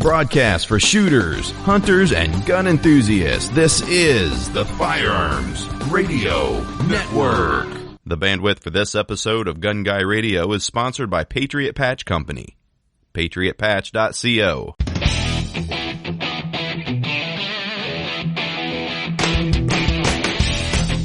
broadcast for shooters, hunters, and gun enthusiasts. This is the Firearms Radio Network. The bandwidth for this episode of Gun Guy Radio is sponsored by Patriot Patch Company. PatriotPatch.co.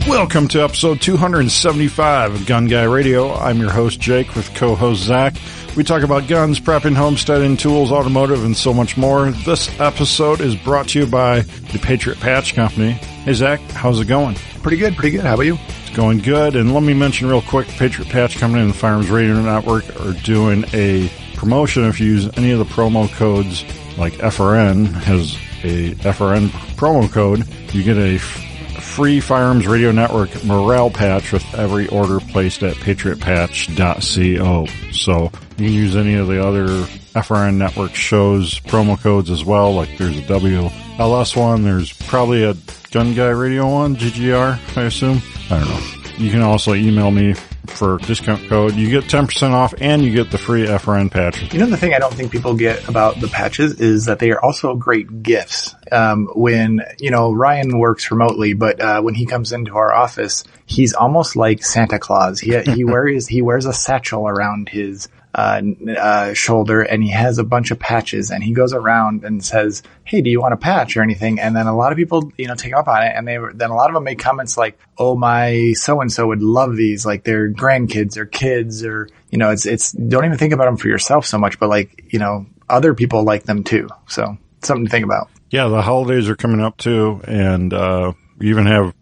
Welcome to episode 275 of Gun Guy Radio. I'm your host, Jake, with co-host Zach. We talk about guns, prepping, homesteading, tools, automotive, and so much more. This episode is brought to you by the Patriot Patch Company. Hey, Zach, how's it going? Pretty good. How about you? It's going good. And let me mention real quick, Patriot Patch Company and the Firearms Radio Network are doing a promotion. If you use any of the promo codes, like FRN has a FRN promo code, you get a free Firearms Radio Network morale patch with every order placed at patriotpatch.co. So you can use any of the other FRN Network shows promo codes as well. Like there's a WLS one. There's probably a Gun Guy Radio one, GGR, I assume. I don't know. You can also email me for discount code. You get 10% off and you get the free FRN patch. You know, the thing I don't think people get about the patches is that they are also great gifts. When, Ryan works remotely, but when he comes into our office, he's almost like Santa Claus. He wears a satchel around his shoulder, and he has a bunch of patches, and he goes around and says, "Hey, do you want a patch or anything?" And then a lot of people, take up on it, and then a lot of them make comments like, "Oh, my so-and-so would love these," like their grandkids or kids, or, it's don't even think about them for yourself so much, but other people like them too. So something to think about. Yeah. The holidays are coming up too. And, we even have,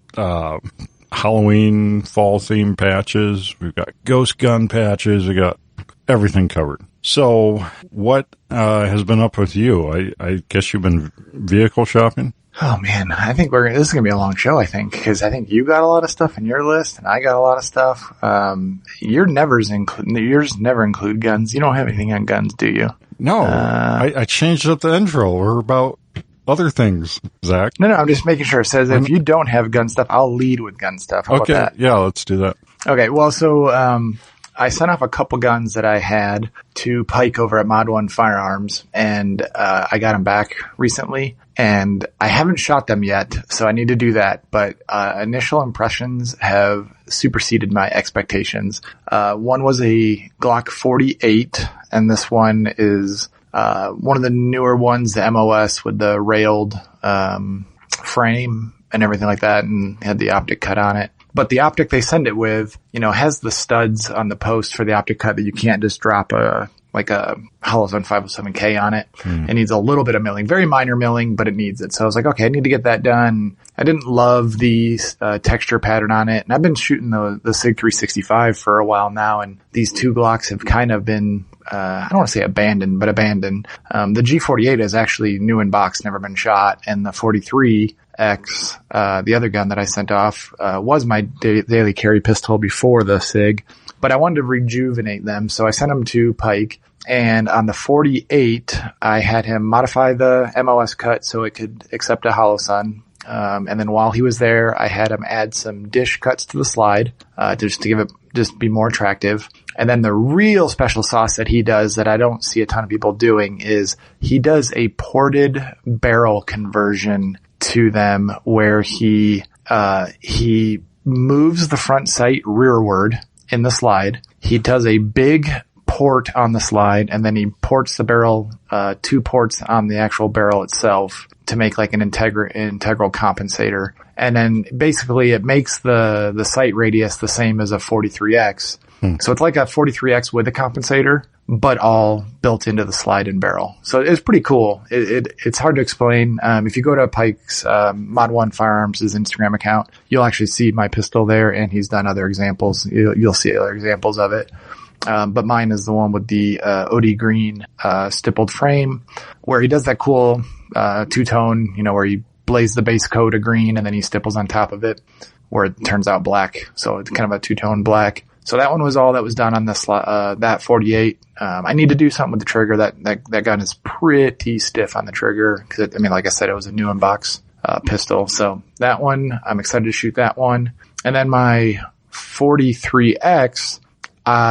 Halloween fall themed patches. We've got ghost gun patches. We got everything covered. So what has been up with you? I guess you've been vehicle shopping? Oh man, I think this is going to be a long show, I think, because I think you got a lot of stuff in your list and I got a lot of stuff. Yours never include guns. You don't have anything on guns, do you? No, I changed up the intro. We're about other things, Zach. No, I'm just making sure. It says if you don't have gun stuff, I'll lead with gun stuff. How about that? Yeah, let's do that. Okay, well, so I sent off a couple guns that I had to Pike over at Mod 1 Firearms, and I got them back recently, and I haven't shot them yet, so I need to do that, but initial impressions have superseded my expectations. One was a Glock 48, and this one is one of the newer ones, the MOS with the railed frame and everything like that, and had the optic cut on it. But the optic they send it with, has the studs on the post for the optic cut that you can't just drop a Holosun 507K on it. It needs a little bit of milling, very minor milling, but it needs it. So I was like, okay, I need to get that done. I didn't love the texture pattern on it. And I've been shooting the SIG 365 for a while now. And these two Glocks have kind of been, I don't want to say abandoned, but abandoned. The G48 is actually new in box, never been shot. And the 43X, the other gun that I sent off, was my daily carry pistol before the SIG, but I wanted to rejuvenate them. So I sent them to Pike, and on the 48, I had him modify the MOS cut so it could accept a Holosun. And then while he was there, I had him add some dish cuts to the slide, just to give it, just be more attractive. And then the real special sauce that he does that I don't see a ton of people doing is he does a ported barrel conversion to them where he moves the front sight rearward in the slide. He does a big port on the slide, and then he ports the barrel, 2 ports on the actual barrel itself to make like an integral compensator. And then basically it makes the sight radius the same as a 43X. So it's like a 43X with a compensator, but all built into the slide and barrel. So it's pretty cool. It's hard to explain. If you go to Pike's, Mod 1 Firearms' Instagram account, you'll actually see my pistol there, and he's done other examples. You'll see other examples of it. But mine is the one with the, OD green, stippled frame, where he does that cool, two-tone, where he blaze the base coat of green and then he stipples on top of it, where it turns out black. So it's kind of a two-tone black. So that one was all that was done on this, that 48. I need to do something with the trigger. That gun is pretty stiff on the trigger. Cause like I said, it was a new in-box, pistol. So that one, I'm excited to shoot that one. And then my 43X,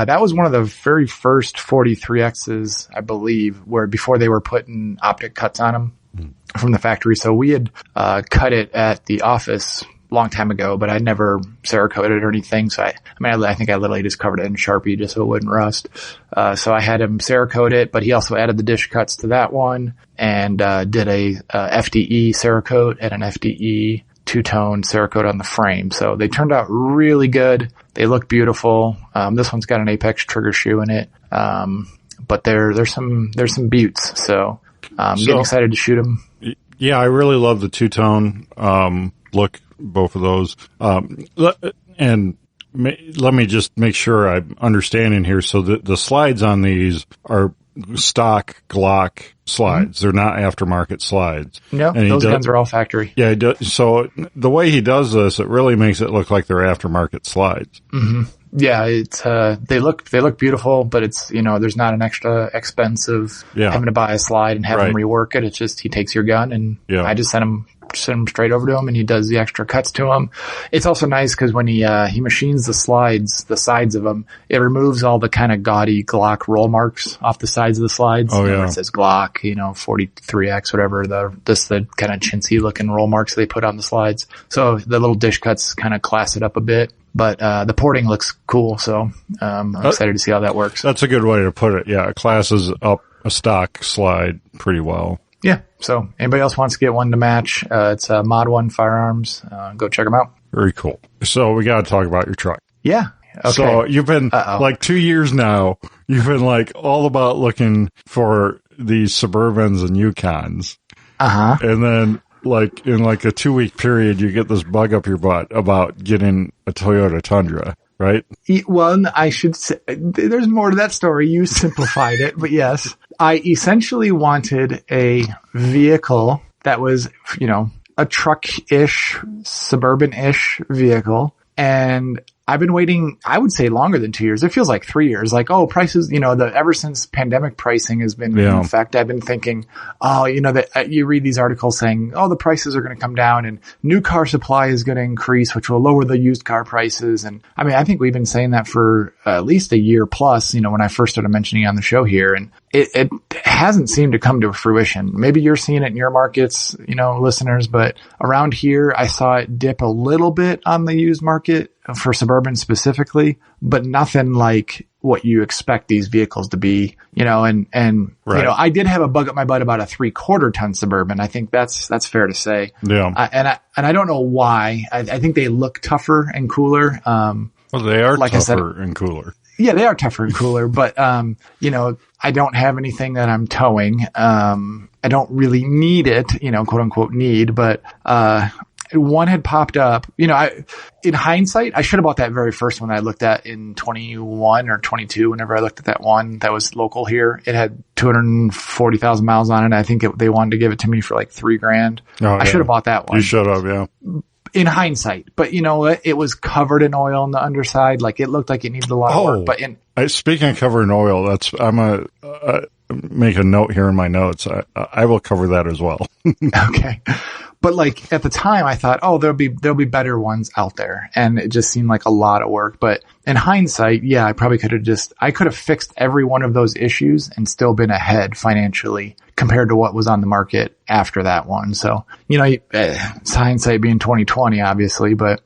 That was one of the very first 43Xs, I believe, where before they were putting optic cuts on them from the factory. So we had cut it at the office a long time ago, but I never Cerakoted it or anything. So I think I literally just covered it in Sharpie just so it wouldn't rust. So I had him Cerakote it, but he also added the dish cuts to that one and did a FDE Cerakote and an FDE two-tone Cerakote on the frame. So they turned out really good. They look beautiful. This one's got an Apex trigger shoe in it. But there's some buttes. So getting excited to shoot them. Yeah, I really love the two-tone look, both of those. And let me just make sure I'm understanding here. So the slides on these are stock Glock slides. They're not aftermarket slides. No, and those guns are all factory. Yeah, so the way he does this, it really makes it look like they're aftermarket slides. Mm-hmm. Yeah, it's they look beautiful, but it's there's not an extra expense of having to buy a slide and have him rework it. It's just he takes your gun and I just send him straight over to him and he does the extra cuts to him. It's also nice because when he machines the sides of them, it removes all the kind of gaudy Glock roll marks off the sides of the slides. Oh, Where it says Glock, 43X, whatever, the kind of chintzy looking roll marks they put on the slides. So the little dish cuts kind of class it up a bit. But the porting looks cool, so I'm excited to see how that works. That's a good way to put it. Yeah, it classes up a stock slide pretty well. Yeah, so anybody else wants to get one to match, it's Mod 1 Firearms. Go check them out. Very cool. So we got to talk about your truck. Yeah. Okay. So you've been like 2 years now, you've been like all about looking for these Suburbans and Yukons. Uh-huh. And then like in like a 2-week period, you get this bug up your butt about getting a Toyota Tundra, right? Well, I should say there's more to that story. You simplified it, but yes, I essentially wanted a vehicle that was, a truck-ish, suburban-ish vehicle. And I've been waiting, I would say longer than 2 years. It feels like 3 years. Like, prices, ever since pandemic pricing has been in effect, I've been thinking, that you read these articles saying, the prices are going to come down and new car supply is going to increase, which will lower the used car prices. And I think we've been saying that for at least a year plus, when I first started mentioning it on the show here. And it hasn't seemed to come to fruition. Maybe you're seeing it in your markets, listeners, but around here, I saw it dip a little bit on the used market for Suburban specifically, but nothing like what you expect these vehicles to be, and I did have a bug up my butt about a 3/4 ton Suburban. I think that's fair to say. Yeah. And I don't know why. I think they look tougher and cooler. Well, they are like tougher and cooler. Yeah, they are tougher and cooler, but, I don't have anything that I'm towing. I don't really need it, quote unquote need, but, one had popped up, in hindsight, I should have bought that very first one I looked at in 21 or 22. Whenever I looked at that one that was local here, it had 240,000 miles on it. I think they wanted to give it to me for like $3,000. I should have bought that one. You should have, yeah. In hindsight, but it was covered in oil on the underside. Like it looked like it needed a lot of work, but speaking of covered in oil, I'm make a note here in my notes. I will cover that as well. Okay. But like at the time I thought, there'll be better ones out there. And it just seemed like a lot of work. But in hindsight, yeah, I probably could have fixed every one of those issues and still been ahead financially compared to what was on the market after that one. So, it's hindsight being 2020, obviously, but,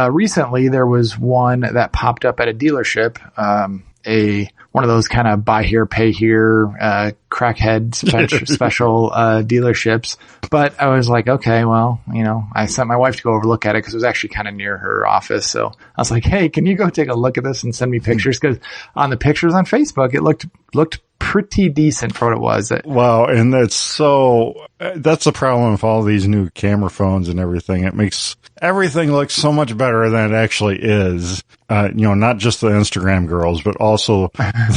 recently there was one that popped up at a dealership, one of those kind of buy here, pay here, crackhead special dealerships. But I was like, okay, well, I sent my wife to go overlook at it because it was actually kind of near her office. So I was like, hey, can you go take a look at this and send me pictures? Because on the pictures on Facebook, it looked pretty decent for what it was. Wow. And that's the problem with all these new camera phones and everything. It makes everything look so much better than it actually is. Not just the Instagram girls, but also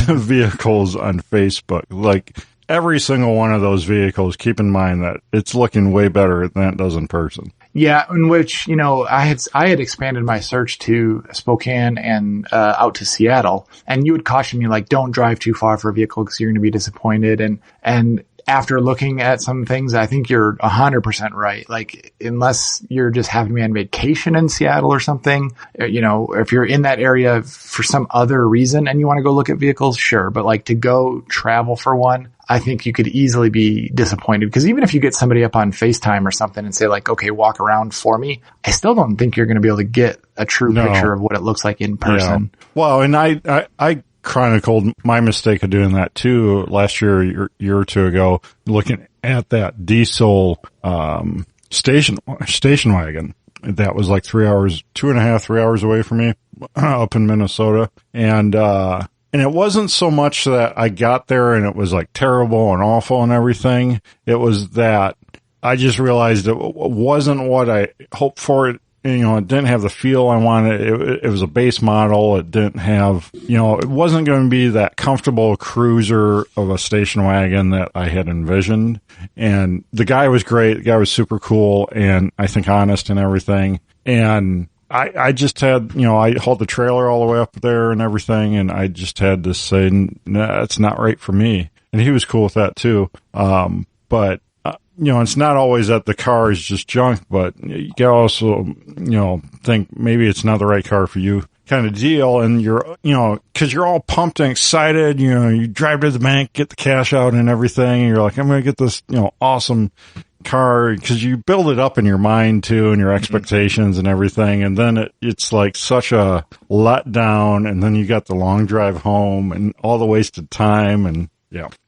the vehicles on Facebook. Like every single one of those vehicles, keep in mind that it's looking way better than it does in person. Yeah, in which, I had expanded my search to Spokane and out to Seattle, and you would caution me like, don't drive too far for a vehicle because you're going to be disappointed. And after looking at some things, I think you're 100% right. Like, unless you're just having to be on vacation in Seattle or something, you know, if you're in that area for some other reason and you want to go look at vehicles, sure. But like to go travel for one, I think you could easily be disappointed, because even if you get somebody up on FaceTime or something and say like, okay, walk around for me, I still don't think you're going to be able to get a true picture of what it looks like in person. Yeah. Well, and I chronicled my mistake of doing that too last year, year or two ago, looking at that diesel, station wagon. That was like 3 hours, 3 hours away from me up in Minnesota. And it wasn't so much that I got there and it was like terrible and awful and everything. It was that I just realized it wasn't what I hoped for. It, you know, it didn't have the feel I wanted. It was a base model. It didn't have, you know, it wasn't going to be that comfortable cruiser of a station wagon that I had envisioned. And the guy was great. The guy was super cool and I think honest and everything. And I just had, you know, I hauled the trailer all the way up there and everything, and I just had to say, nah, it's not right for me. And he was cool with that too. But, you know, it's not always that the car is just junk, but you can also, you know, think maybe it's not the right car for you kind of deal. And you're, you know, cause you're all pumped and excited, you know, you drive to the bank, get the cash out and everything. And you're like, I'm going to get this, you know, awesome car, because you build it up in your mind too and your expectations and everything, and then it's like such a letdown, and then you got the long drive home and all the wasted time. And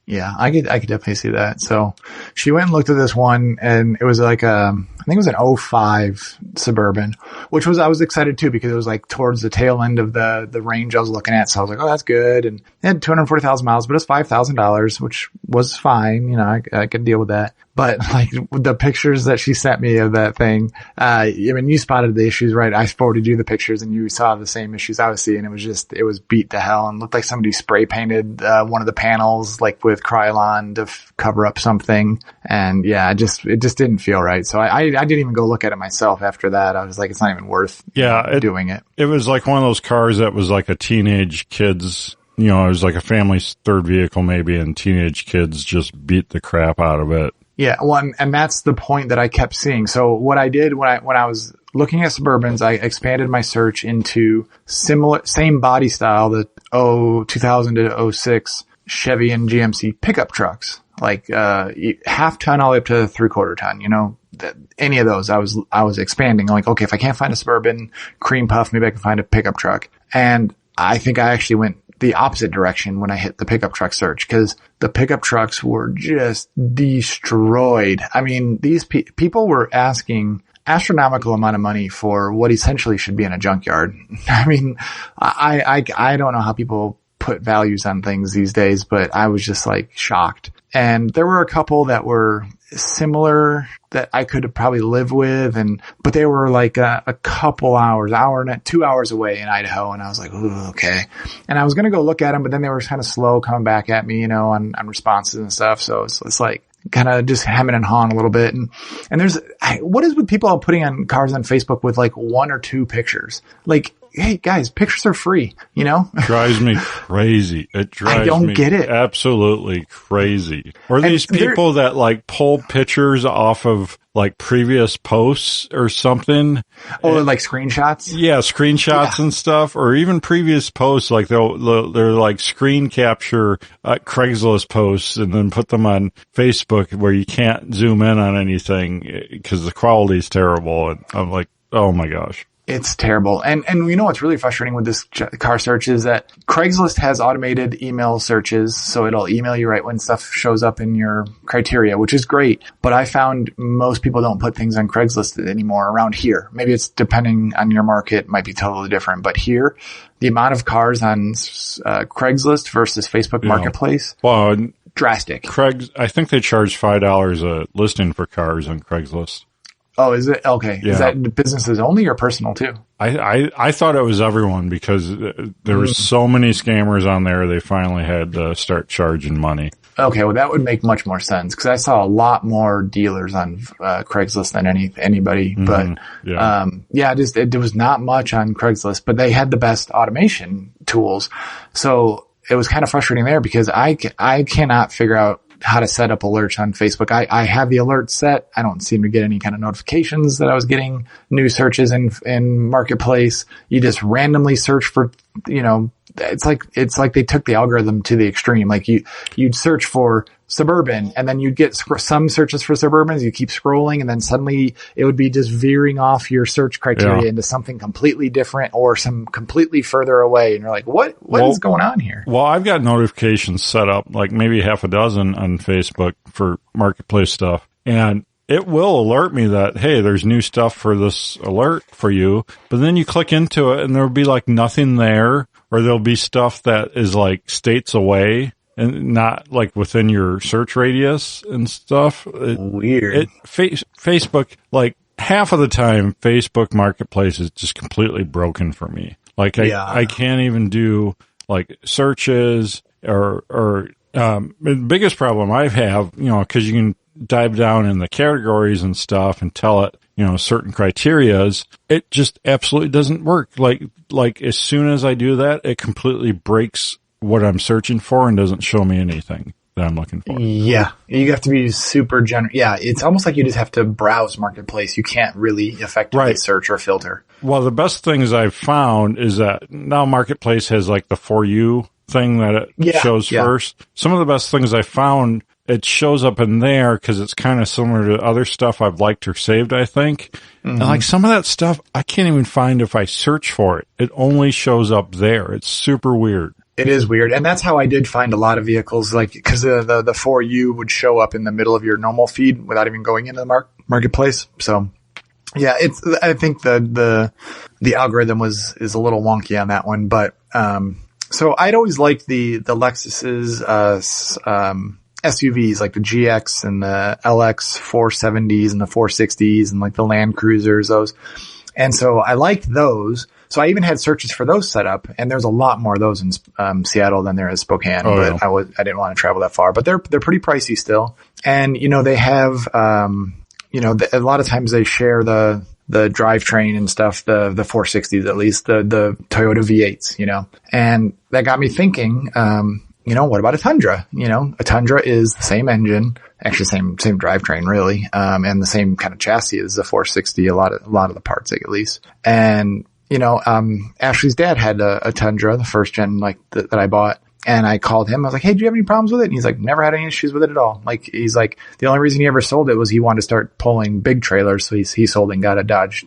yeah, I could definitely see that. So she went and looked at this one, and it was like I think it was an 05 Suburban, which was, I was excited too, because it was like towards the tail end of the range I was looking at. So I was like, oh, that's good. And it had 240,000 miles, but it's $5,000, which was fine. You know, I could deal with that. But like the pictures that she sent me of that thing, I mean, you spotted the issues, right? I forwarded you the pictures and you saw the same issues I was seeing. It was beat to hell and looked like somebody spray painted, one of the panels like with Krylon to cover up something. And yeah, it just didn't feel right. So I didn't even go look at it myself after that. I was like, it's not even worth doing it. It was like one of those cars that was like a teenage kid's, you know, it was like a family's third vehicle maybe, and teenage kids just beat the crap out of it. Yeah, well, and that's the point that I kept seeing. So what I did when I was looking at Suburbans, I expanded my search into same body style, the 2000 to 06 Chevy and GMC pickup trucks, like half ton all the way up to 3/4 ton. You know, any of those, I was expanding. Like, okay, if I can't find a Suburban cream puff, maybe I can find a pickup truck. And I think I actually went the opposite direction when I hit the pickup truck search, because the pickup trucks were just destroyed. I mean, these people were asking astronomical amount of money for what essentially should be in a junkyard. I mean, I don't know how people put values on things these days, but I was just like shocked. And there were a couple that were similar that I could probably live with, but they were like a couple hours, 2 hours away in Idaho. And I was like, ooh, okay. And I was going to go look at them, but then they were kind of slow coming back at me, you know, on responses and stuff. So it's like kind of just hemming and hawing a little bit. And what is with people putting on cars on Facebook with like one or two pictures? Like, hey guys, pictures are free, you know? Drives me crazy. It drives me. I don't get it. Absolutely crazy. Or these people that like pull pictures off of like previous posts or something. Oh, like screenshots? Yeah, screenshots and stuff, or even previous posts. Like they're like screen capture Craigslist posts and then put them on Facebook where you can't zoom in on anything because the quality is terrible. And I'm like, oh my gosh. It's terrible. And you know what's really frustrating with this car search is that Craigslist has automated email searches, so it'll email you right when stuff shows up in your criteria, which is great. But I found most people don't put things on Craigslist anymore around here. Maybe it's depending on your market, might be totally different. But here, the amount of cars on Craigslist versus Facebook Marketplace, drastic. I think they charge $5 a listing for cars on Craigslist. Oh, is it? Okay. Yeah. Is that businesses only or personal too? I thought it was everyone, because there were so many scammers on there. They finally had to start charging money. Okay. Well, that would make much more sense, because I saw a lot more dealers on Craigslist than anybody. But there was not much on Craigslist, but they had the best automation tools. So it was kind of frustrating there, because I cannot figure out how to set up alerts on Facebook. I have the alert set. I don't seem to get any kind of notifications that I was getting new searches in Marketplace. You just randomly search for, it's like they took the algorithm to the extreme. Like you'd search for Suburban, and then you'd get some searches for Suburbans. You keep scrolling, and then suddenly it would be just veering off your search criteria into something completely different or some completely further away. And you're like, what is going on here? Well, I've got notifications set up, like maybe half a dozen on Facebook for Marketplace stuff, and it will alert me that, hey, there's new stuff for this alert for you. But then you click into it, and there'll be like nothing there, or there'll be stuff that is like states away and not like within your search radius and stuff. Weird. Facebook, like half of the time, Facebook Marketplace is just completely broken for me. Like I can't even do like searches or the biggest problem I have, cause you can dive down in the categories and stuff and tell it, certain criterias. It just absolutely doesn't work. Like as soon as I do that, it completely breaks what I'm searching for and doesn't show me anything that I'm looking for. Yeah. You have to be super general. Yeah. It's almost like you just have to browse Marketplace. You can't really effectively search or filter. Well, the best things I've found is that now Marketplace has like the For You thing that it shows first. Some of the best things I found, it shows up in there because it's kind of similar to other stuff I've liked or saved, I think. Mm-hmm. And like some of that stuff, I can't even find if I search for it. It only shows up there. It's super weird. It is weird. And that's how I did find a lot of vehicles, like, cause the For You would show up in the middle of your normal feed without even going into the Marketplace. So yeah, I think the algorithm is a little wonky on that one, but, so I'd always liked the Lexus's, SUVs like the GX and the LX 470s and the 460s and like the Land Cruisers, those. And so I liked those. So I even had searches for those set up, and there's a lot more of those in Seattle than there is Spokane. But I didn't want to travel that far. But they're pretty pricey still, and they have a lot of times they share the drivetrain and stuff, the 460s at least, the Toyota V8s, and that got me thinking. What about a Tundra? A Tundra is the same engine, actually same drivetrain really, and the same kind of chassis as the 460. A lot of the parts at least, and Ashley's dad had a Tundra, the first gen, that I bought. And I called him. I was like, hey, do you have any problems with it? And he's like, never had any issues with it at all. Like, he's like, the only reason he ever sold it was he wanted to start pulling big trailers. So he sold and got a Dodge,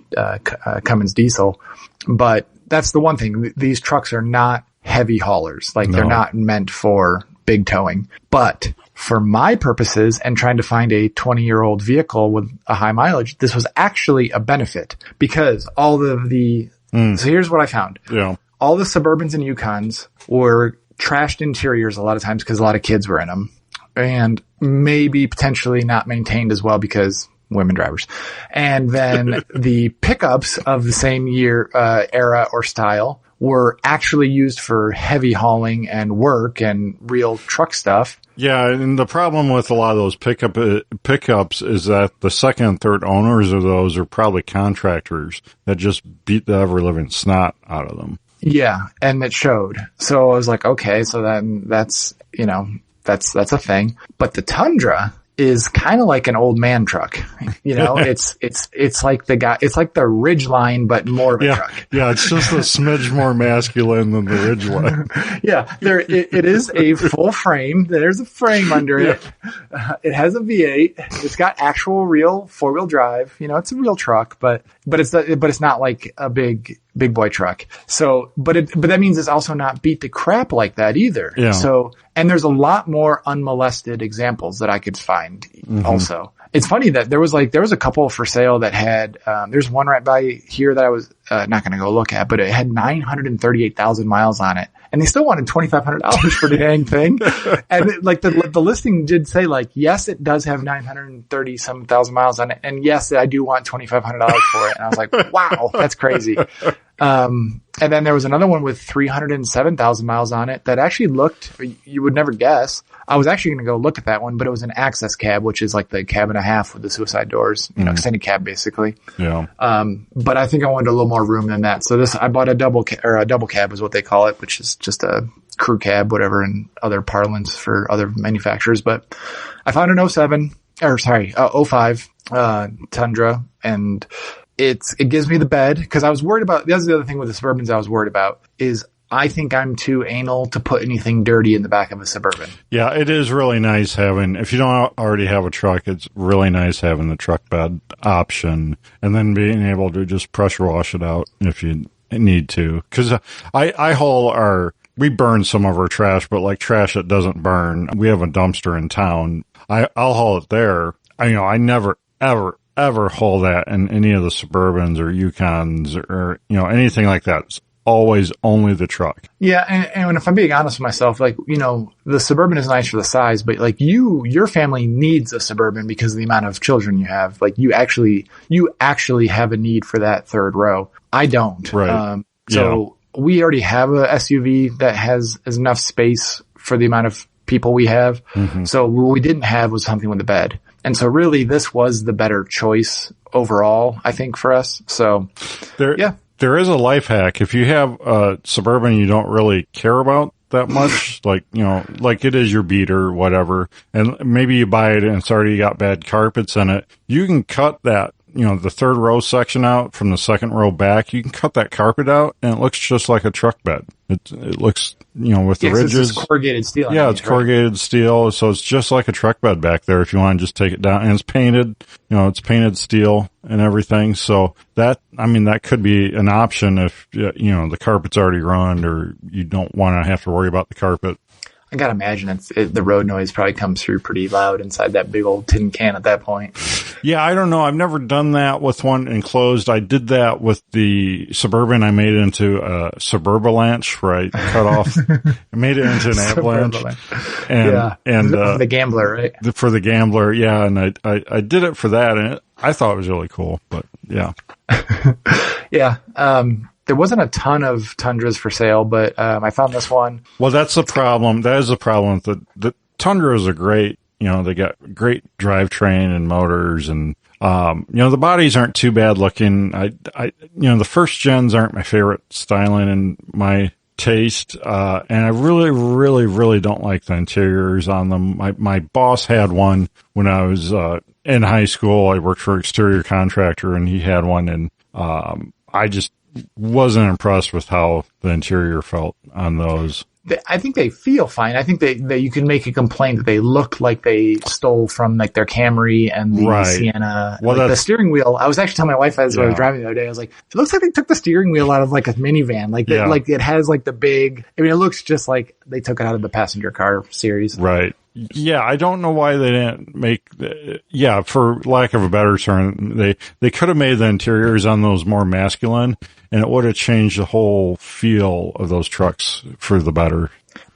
Cummins diesel. But that's the one thing. These trucks are not heavy haulers. Like, they're not meant for big towing. But for my purposes and trying to find a 20-year-old vehicle with a high mileage, this was actually a benefit because all of so here's what I found. Yeah. All the Suburbans and Yukons were trashed interiors a lot of times because a lot of kids were in them, and maybe potentially not maintained as well because women drivers. And then the pickups of the same year, era or style were actually used for heavy hauling and work and real truck stuff. Yeah, and the problem with a lot of those pickups is that the second and third owners of those are probably contractors that just beat the ever-living snot out of them. Yeah, and it showed. So I was like, okay, so then that's a thing. But the Tundra is kind of like an old man truck. It's like it's like the Ridgeline, but more of a truck. Yeah, it's just a smidge more masculine than the Ridgeline. Yeah, it is a full frame. There's a frame under it. It has a V8. It's got actual real 4-wheel drive. It's a real truck, but it's not like a big boy truck. So, but that means it's also not beat the crap like that either. Yeah. So, and there's a lot more unmolested examples that I could find also. It's funny that there was a couple for sale that had, there's one right by here that I was, not going to go look at, but it had 938,000 miles on it. And they still wanted $2,500 for the dang thing. And the listing did say yes, it does have 930 some thousand miles on it. And yes, I do want $2,500 for it. And I was like, wow, that's crazy. And then there was another one with 307,000 miles on it that actually looked, you would never guess. I was actually going to go look at that one, but it was an access cab, which is like the cab and a half with the suicide doors, extended cab basically. Yeah. But I think I wanted a little more room than that. So I bought a double cab is what they call it, which is just a crew cab, whatever in other parlance for other manufacturers. But I found an '05 Tundra, and it gives me the bed, because I was worried about, that's the other thing with the Suburbans I was worried about, is I think I'm too anal to put anything dirty in the back of a Suburban. Yeah, it is really nice having, if you don't already have a truck, it's really nice having the truck bed option, and then being able to just pressure wash it out if you need to. Because I haul we burn some of our trash, but like trash that doesn't burn, we have a dumpster in town. I'll haul it there. I never, ever haul that in any of the Suburbans or Yukons or, anything like that. It's always only the truck. Yeah. And if I'm being honest with myself, like, the Suburban is nice for the size, but like your family needs a Suburban because of the amount of children you have. Like you actually have a need for that third row. I don't. Right. So we already have a SUV that has enough space for the amount of people we have. Mm-hmm. So what we didn't have was something with a bed. And so really this was the better choice overall, I think, for us. So there is a life hack. If you have a Suburban you don't really care about that much, like it is your beater or whatever, and maybe you buy it and it's already got bad carpets in it, you can cut that, the third row section out from the second row back. You can cut that carpet out and it looks just like a truck bed. It looks, with the ridges. It's corrugated steel. Yeah, it's corrugated steel. So it's just like a truck bed back there if you want to just take it down. And it's painted, it's painted steel and everything. So that could be an option if, the carpet's already ruined or you don't want to have to worry about the carpet. I gotta imagine the road noise probably comes through pretty loud inside that big old tin can at that point. Yeah, I don't know. I've never done that with one enclosed. I did that with the Suburban. I made it into a Suburbalanche, where I cut off, I made it into an avalanche. And for the Gambler, right? For the Gambler, yeah. And I did it for that, and I thought it was really cool. But yeah, yeah. There wasn't a ton of Tundras for sale, but I found this one. Well, that's the problem. That is the problem. The Tundras are great. They got great drivetrain and motors, and the bodies aren't too bad looking. The first gens aren't my favorite styling and my taste, and I really, really, really don't like the interiors on them. My boss had one when I was in high school. I worked for an exterior contractor, and he had one, and I just wasn't impressed with how the interior felt on those. I think they feel fine. I think that you can make a complaint that they look like they stole from like their Camry and the Sienna. Well, like the steering wheel. I was actually telling my wife as I was driving the other day, I was like, it looks like they took the steering wheel out of like a minivan. Like it has like the big, it looks just like they took it out of the passenger car series. Right. Yeah, I don't know why they didn't make, for lack of a better term, they could have made the interiors on those more masculine, and it would have changed the whole feel of those trucks for the better.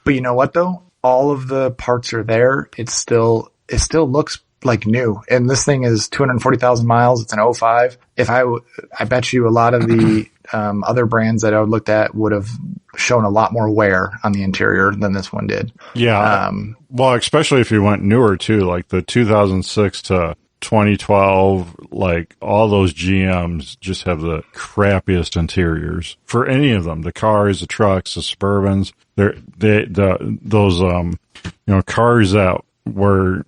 But you know what though? All of the parts are there. It still looks like new. And this thing is 240,000 miles. It's an 05. I bet you a lot of the other brands that I looked at would have shown a lot more wear on the interior than this one did. Yeah. Well, especially if you went newer too, like the 2006 to 2012, like all those GMs just have the crappiest interiors for any of them. The cars, the trucks, the Suburbans, those cars that were,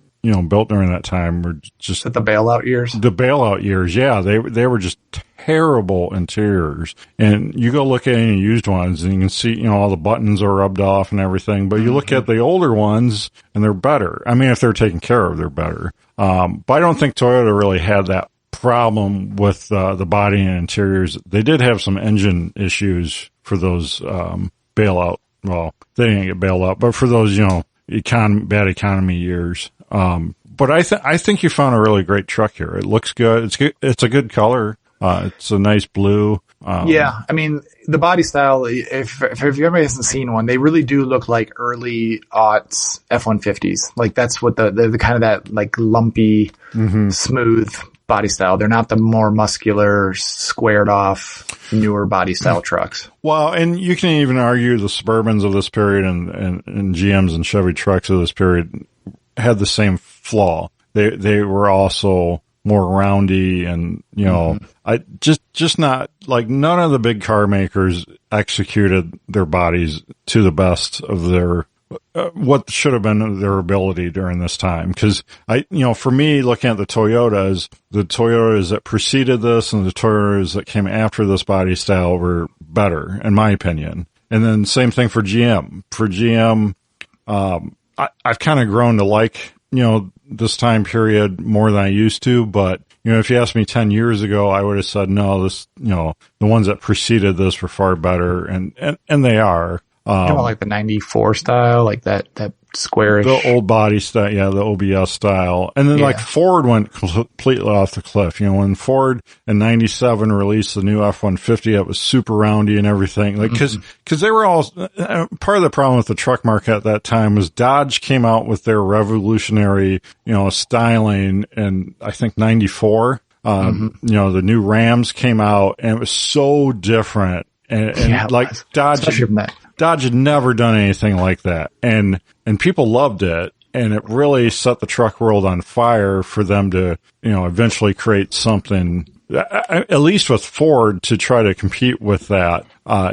built during that time were just the bailout years. The bailout years, yeah, they were just terrible interiors. And you go look at any used ones, and you can see, all the buttons are rubbed off and everything. But you look at the older ones, and they're better. I mean, if they're taken care of, they're better. But I don't think Toyota really had that problem with the body and interiors. They did have some engine issues for those bailout. Well, they didn't get bailed out, but for those, bad economy years. But I think you found a really great truck here. It looks good. It's good. It's a good color. It's a nice blue. Yeah. I mean, the body style, if everybody hasn't seen one, they really do look like early aughts F-150s. Like that's what the kind of that like lumpy, smooth body style. They're not the more muscular, squared off, newer body style trucks. Well, and you can even argue the Suburbans of this period and GMs and Chevy trucks of this period had the same flaw. They were also more roundy, and I just not like, none of the big car makers executed their bodies to the best of their what should have been their ability during this time. Because for me, looking at the Toyotas that preceded this and the Toyotas that came after this body style were better, in my opinion. And then same thing for GM. For GM, I've kind of grown to like, this time period more than I used to. But, if you asked me 10 years ago, I would have said, no, the ones that preceded this were far better. And they are. Like the 94 style, like that squarish. The old body style, yeah, the OBS style. And then like Ford went completely off the cliff. When Ford in 97 released the new F-150, it was super roundy and everything. Like, cause they were all, part of the problem with the truck market at that time was Dodge came out with their revolutionary, styling in, I think, 94. The new Rams came out and it was so different. And like Dodge had never done anything like that. And people loved it. And it really set the truck world on fire for them to, eventually create something, at least with Ford, to try to compete with that,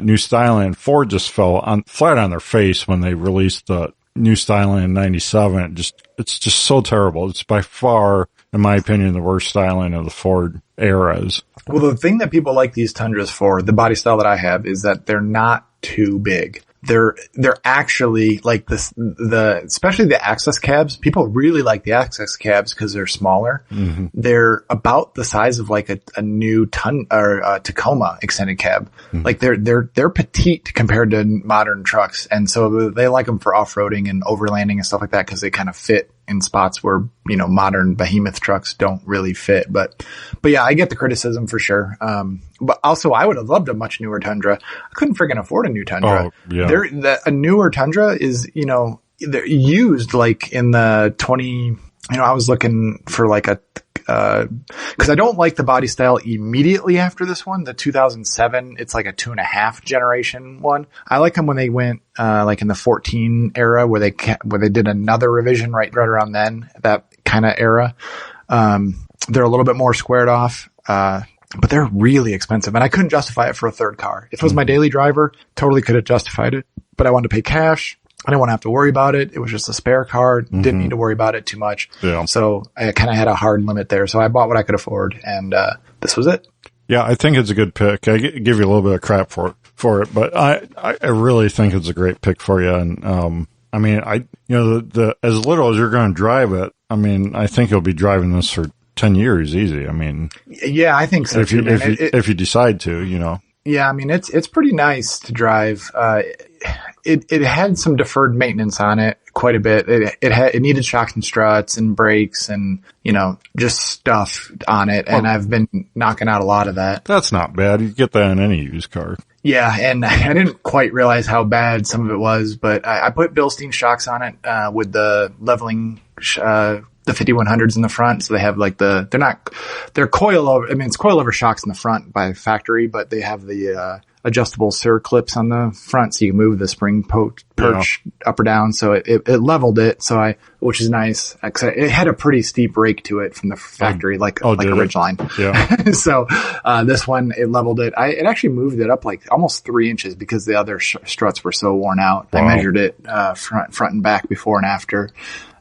new styling. Ford just fell flat on their face when they released the new styling in 97. It's just so terrible. It's by far, in my opinion, the worst styling of the Ford eras. Well, the thing that people like these Tundras for, the body style that I have, is that they're not too big. They're actually like especially the access cabs. People really like the access cabs because they're smaller. Mm-hmm. They're about the size of like a new Tacoma extended cab. Mm-hmm. Like they're petite compared to modern trucks. And so they like them for off-roading and overlanding and stuff like that because they kind of fit in spots where, modern behemoth trucks don't really fit. But yeah, I get the criticism for sure. But also I would have loved a much newer Tundra. I couldn't friggin' afford a new Tundra. Oh, yeah. A newer Tundra is, they're used like in the 20, I was looking for like cause I don't like the body style immediately after this one, the 2007, it's like a 2.5 generation one. I like them when they went, like in the 14 era where they did another revision right around then, that kind of era. They're a little bit more squared off, but they're really expensive and I couldn't justify it for a third car. If it was my daily driver, totally could have justified it, but I wanted to pay cash. I didn't want to have to worry about it. It was just a spare car. Didn't need to worry about it too much. Yeah. So I kind of had a hard limit there. So I bought what I could afford and, this was it. Yeah. I think it's a good pick. I give you a little bit of crap for it, but I really think it's a great pick for you. And, I mean, as little as you're going to drive it, I mean, I think you'll be driving this for 10 years easy. I mean, yeah, I think so. If you decide to, Yeah. I mean, it's pretty nice to drive. It had some deferred maintenance on it quite a bit. It needed shocks and struts and brakes and, just stuff on it. And I've been knocking out a lot of that. That's not bad. You get that in any used car. Yeah. And I didn't quite realize how bad some of it was, but I put Bilstein shocks on it, with the leveling, the 5100s in the front. So they have like they're coilover. I mean, it's coilover shocks in the front by factory, but they have the, adjustable Sir clips on the front so you can move the spring perch up or down. So it leveled it. Which is nice. It had a pretty steep rake to it from the factory, like a ridgeline. Yeah. So, this one, it leveled it. It actually moved it up like almost 3 inches because the other struts were so worn out. Wow. I measured it, front and back before and after.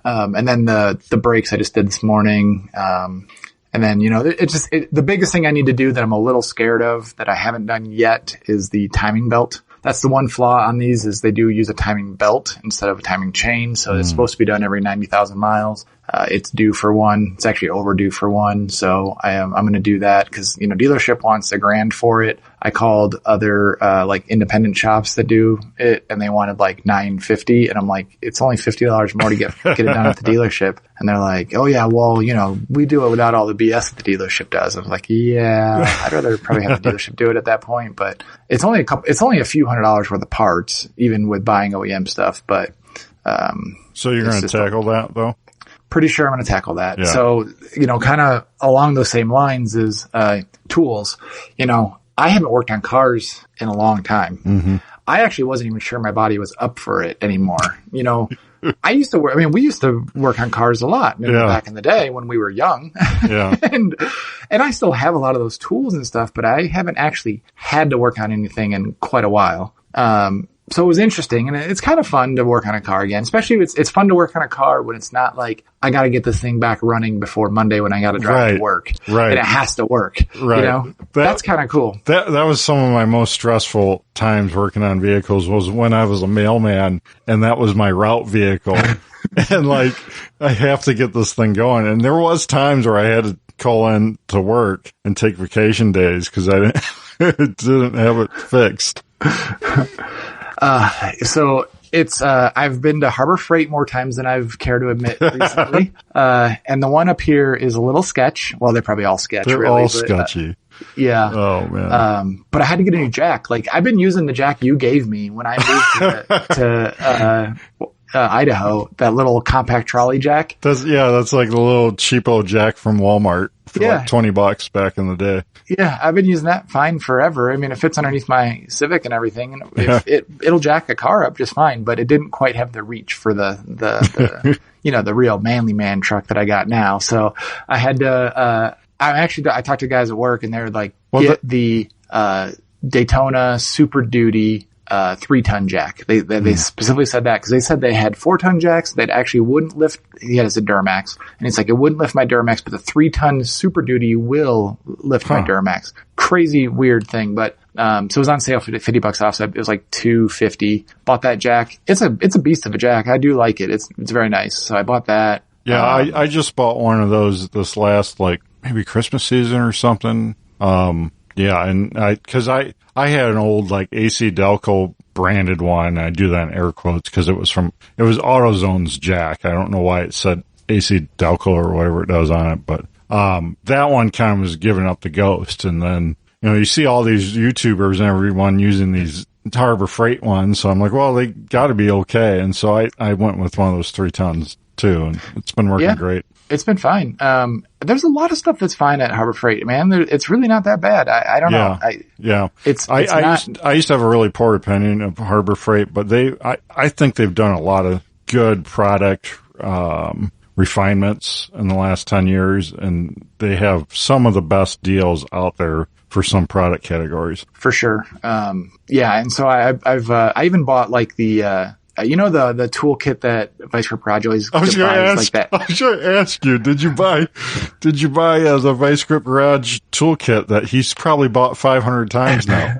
And then the brakes I just did this morning. And then, the biggest thing I need to do that I'm a little scared of that I haven't done yet is the timing belt. That's the one flaw on these is they do use a timing belt instead of a timing chain. So it's supposed to be done every 90,000 miles. It's due for one. It's actually overdue for one. So I'm going to do that because, dealership wants $1,000 for it. I called other, like independent shops that do it and they wanted like $950. And I'm like, it's only $50 more to get it done at the dealership. And they're like, oh yeah, well, we do it without all the BS that the dealership does. I was like, yeah, I'd rather probably have the dealership do it at that point, but it's only a few $100s worth of parts, even with buying OEM stuff. But, so you're going to tackle that though? Pretty sure I'm going to tackle that. Yeah. So, kind of along those same lines is, tools. I haven't worked on cars in a long time. Mm-hmm. I actually wasn't even sure my body was up for it anymore. I used to work. I mean, we used to work on cars a lot back in the day when we were young. Yeah. and I still have a lot of those tools and stuff, but I haven't actually had to work on anything in quite a while. So it was interesting, and it's kind of fun to work on a car again, especially if it's fun to work on a car when it's not like I got to get this thing back running before Monday when I got to drive to work. Right. And it has to work. Right. You know, that's kind of cool. That was some of my most stressful times working on vehicles was when I was a mailman and that was my route vehicle. And like, I have to get this thing going. And there was times where I had to call in to work and take vacation days because I didn't have it fixed. So it's, I've been to Harbor Freight more times than I've cared to admit recently. And the one up here is a little sketch. Well, they're probably all sketch. They're really, all but, sketchy. Yeah. Oh man. But I had to get a new jack. Like I've been using the jack you gave me when I moved to Idaho, that little compact trolley jack. That's like the little cheapo jack from Walmart for like $20 back in the day. Yeah, I've been using that fine forever. I mean, it fits underneath my Civic and everything, and it'll jack a car up just fine. But it didn't quite have the reach for the the real manly man truck that I got now. So I had to. I talked to guys at work, and they're like, get the Daytona Super Duty 3-ton jack. They specifically said that because they said they had 4-ton jacks that actually wouldn't lift. He has a Duramax, and it's like, it wouldn't lift my Duramax, but the 3-ton Super Duty will lift my Duramax. Crazy weird thing, but so it was on sale for $50 off. So it was like $250. Bought that jack. It's a beast of a jack. I do like it. It's very nice. So I bought that. Yeah, I just bought one of those this last like maybe Christmas season or something. Yeah, and because I had an old like AC Delco branded one. I do that in air quotes because it was AutoZone's jack. I don't know why it said AC Delco or whatever it does on it, but that one kind of was giving up the ghost. And then you see all these YouTubers and everyone using these Harbor Freight ones, so I'm like, well, they got to be okay. And so I went with one of those 3 tons too, and it's been working great. It's been fine. There's a lot of stuff that's fine at Harbor Freight, man. It's really not that bad. I don't know. I used to have a really poor opinion of Harbor Freight, but I think they've done a lot of good product refinements in the last 10 years, and they have some of the best deals out there for some product categories. For sure. And so I even bought like the the toolkit that Vice Grip Garage always buys like that. I was going to ask you, did you buy the Vice Grip Garage toolkit that he's probably bought 500 times now?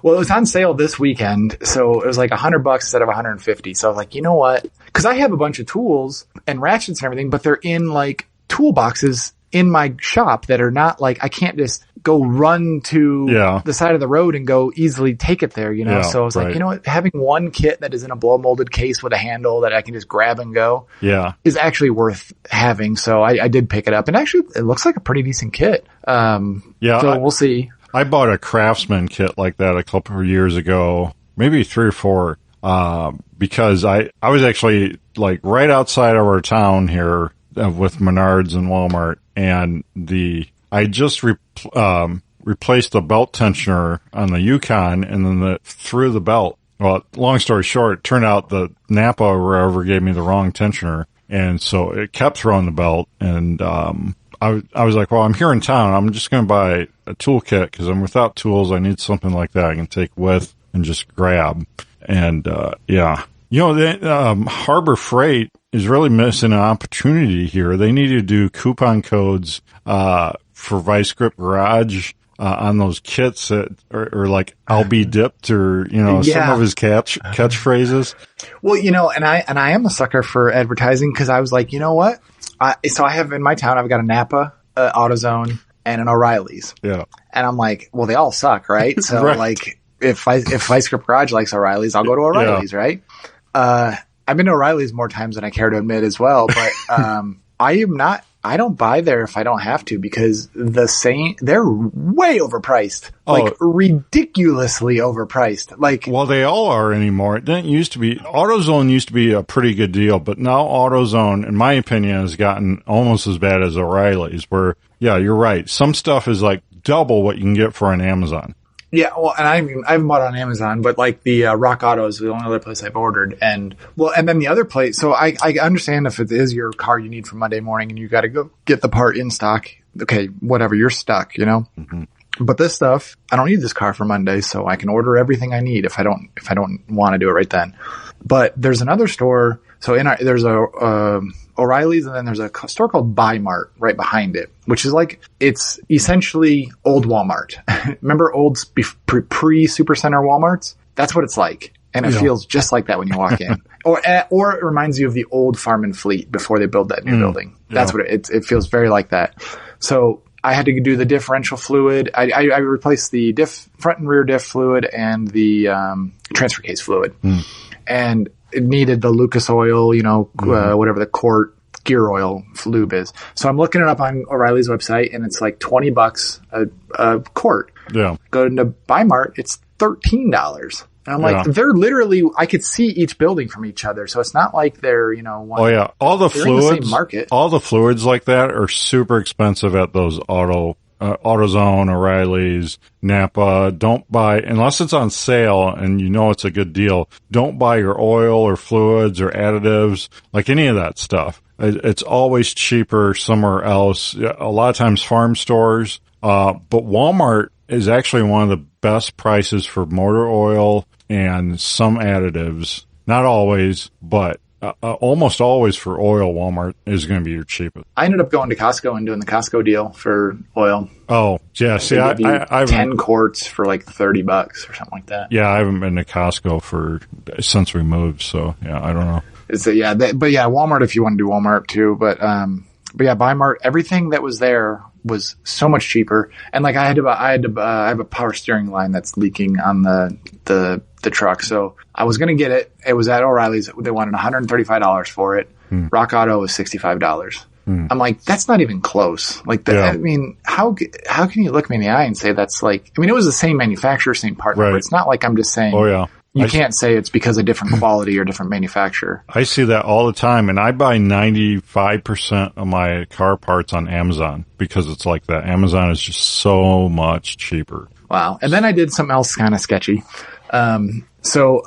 Well, it was on sale this weekend, so it was like $100 instead of $150. So I was like, you know what? Because I have a bunch of tools and ratchets and everything, but they're in like toolboxes in my shop that are not like, I can't just go run to the side of the road and go easily take it there, So I was like, you know what, having one kit that is in a blow molded case with a handle that I can just grab and go is actually worth having. So I did pick it up, and actually it looks like a pretty decent kit. So we'll see. I bought a Craftsman kit like that a couple of years ago, maybe 3 or 4, because I was actually like right outside of our town here with Menards and Walmart, and I just replaced the belt tensioner on the Yukon, and then through the belt. Well, long story short, it turned out the Napa or wherever gave me the wrong tensioner, and so it kept throwing the belt. And I was like, well, I'm here in town. I'm just going to buy a toolkit because I'm without tools. I need something like that I can take with and just grab. And Harbor Freight is really missing an opportunity here. They need to do coupon codes for Vice Grip Garage on those kits that are like "I'll be dipped" or some of his catchphrases. Well, and I am a sucker for advertising because I was like, you know what? So I have in my town, I've got a Napa, AutoZone, and an O'Reilly's. Yeah, and I'm like, well, they all suck, right? So like, if Vice Grip Garage likes O'Reilly's, I'll go to O'Reilly's, right? I've been to O'Reilly's more times than I care to admit as well, but I don't buy there if I don't have to because they're way overpriced. Like ridiculously overpriced. Like, well, they all are anymore. It didn't used to be. AutoZone used to be a pretty good deal, but now AutoZone, in my opinion, has gotten almost as bad as O'Reilly's where, yeah, you're right. Some stuff is like double what you can get for on Amazon. Yeah, well, and I haven't bought on Amazon, but like the Rock Auto is the only other place I've ordered. And then the other place, so I understand if it is your car you need for Monday morning and you got to go get the part in stock. Okay, whatever, you're stuck, you know? Mm-hmm. But this stuff, I don't need this car for Monday, so I can order everything I need if I don't want to do it right then. But there's another store. So there's a O'Reilly's, and then there's a store called Buy Mart right behind it, which is like, it's essentially old Walmart. Remember old pre-Supercenter Walmarts? That's what it's like. And it feels just like that when you walk in. Or it reminds you of the old Farm and Fleet before they built that new building. That's what it feels very like that. So I had to do the differential fluid. I replaced the front and rear diff fluid and the transfer case fluid. And it needed the Lucas oil, you know, whatever the quart gear oil lube is. So I'm looking it up on O'Reilly's website, and it's like $20 a quart. Yeah. Go to Buy Mart, it's $13. And I'm like, they're literally, I could see each building from each other. So it's not like they're, you know, all the fluids, in the same market. All the fluids like that are super expensive at those AutoZone, O'Reilly's, Napa. Don't buy, unless it's on sale and you know it's a good deal, don't buy your oil or fluids or additives, like any of that stuff. It's always cheaper somewhere else. A lot of times farm stores, but Walmart is actually one of the best prices for motor oil and some additives. Not always, but almost always for oil, Walmart is going to be your cheapest. I ended up going to Costco and doing the Costco deal for oil. Oh, yeah. See, I 10 quarts for like $30 or something like that. Yeah, I haven't been to Costco since we moved, so yeah, I don't know. But Walmart if you want to do Walmart too. But yeah, Buy Mart, everything that was there was so much cheaper. And like I have a power steering line that's leaking on the truck. So I was going to get it. It was at O'Reilly's. They wanted $135 for it. Rock Auto was $65. I'm like, that's not even close. Like that. Yeah. I mean, how can you look me in the eye and say that's like, I mean, it was the same manufacturer, same part number. It's not like I'm just saying, you can't say it's because of different quality or different manufacturer. I see that all the time, and I buy 95% of my car parts on Amazon because it's like that. Amazon is just so much cheaper. Wow. And then I did something else kind of sketchy. So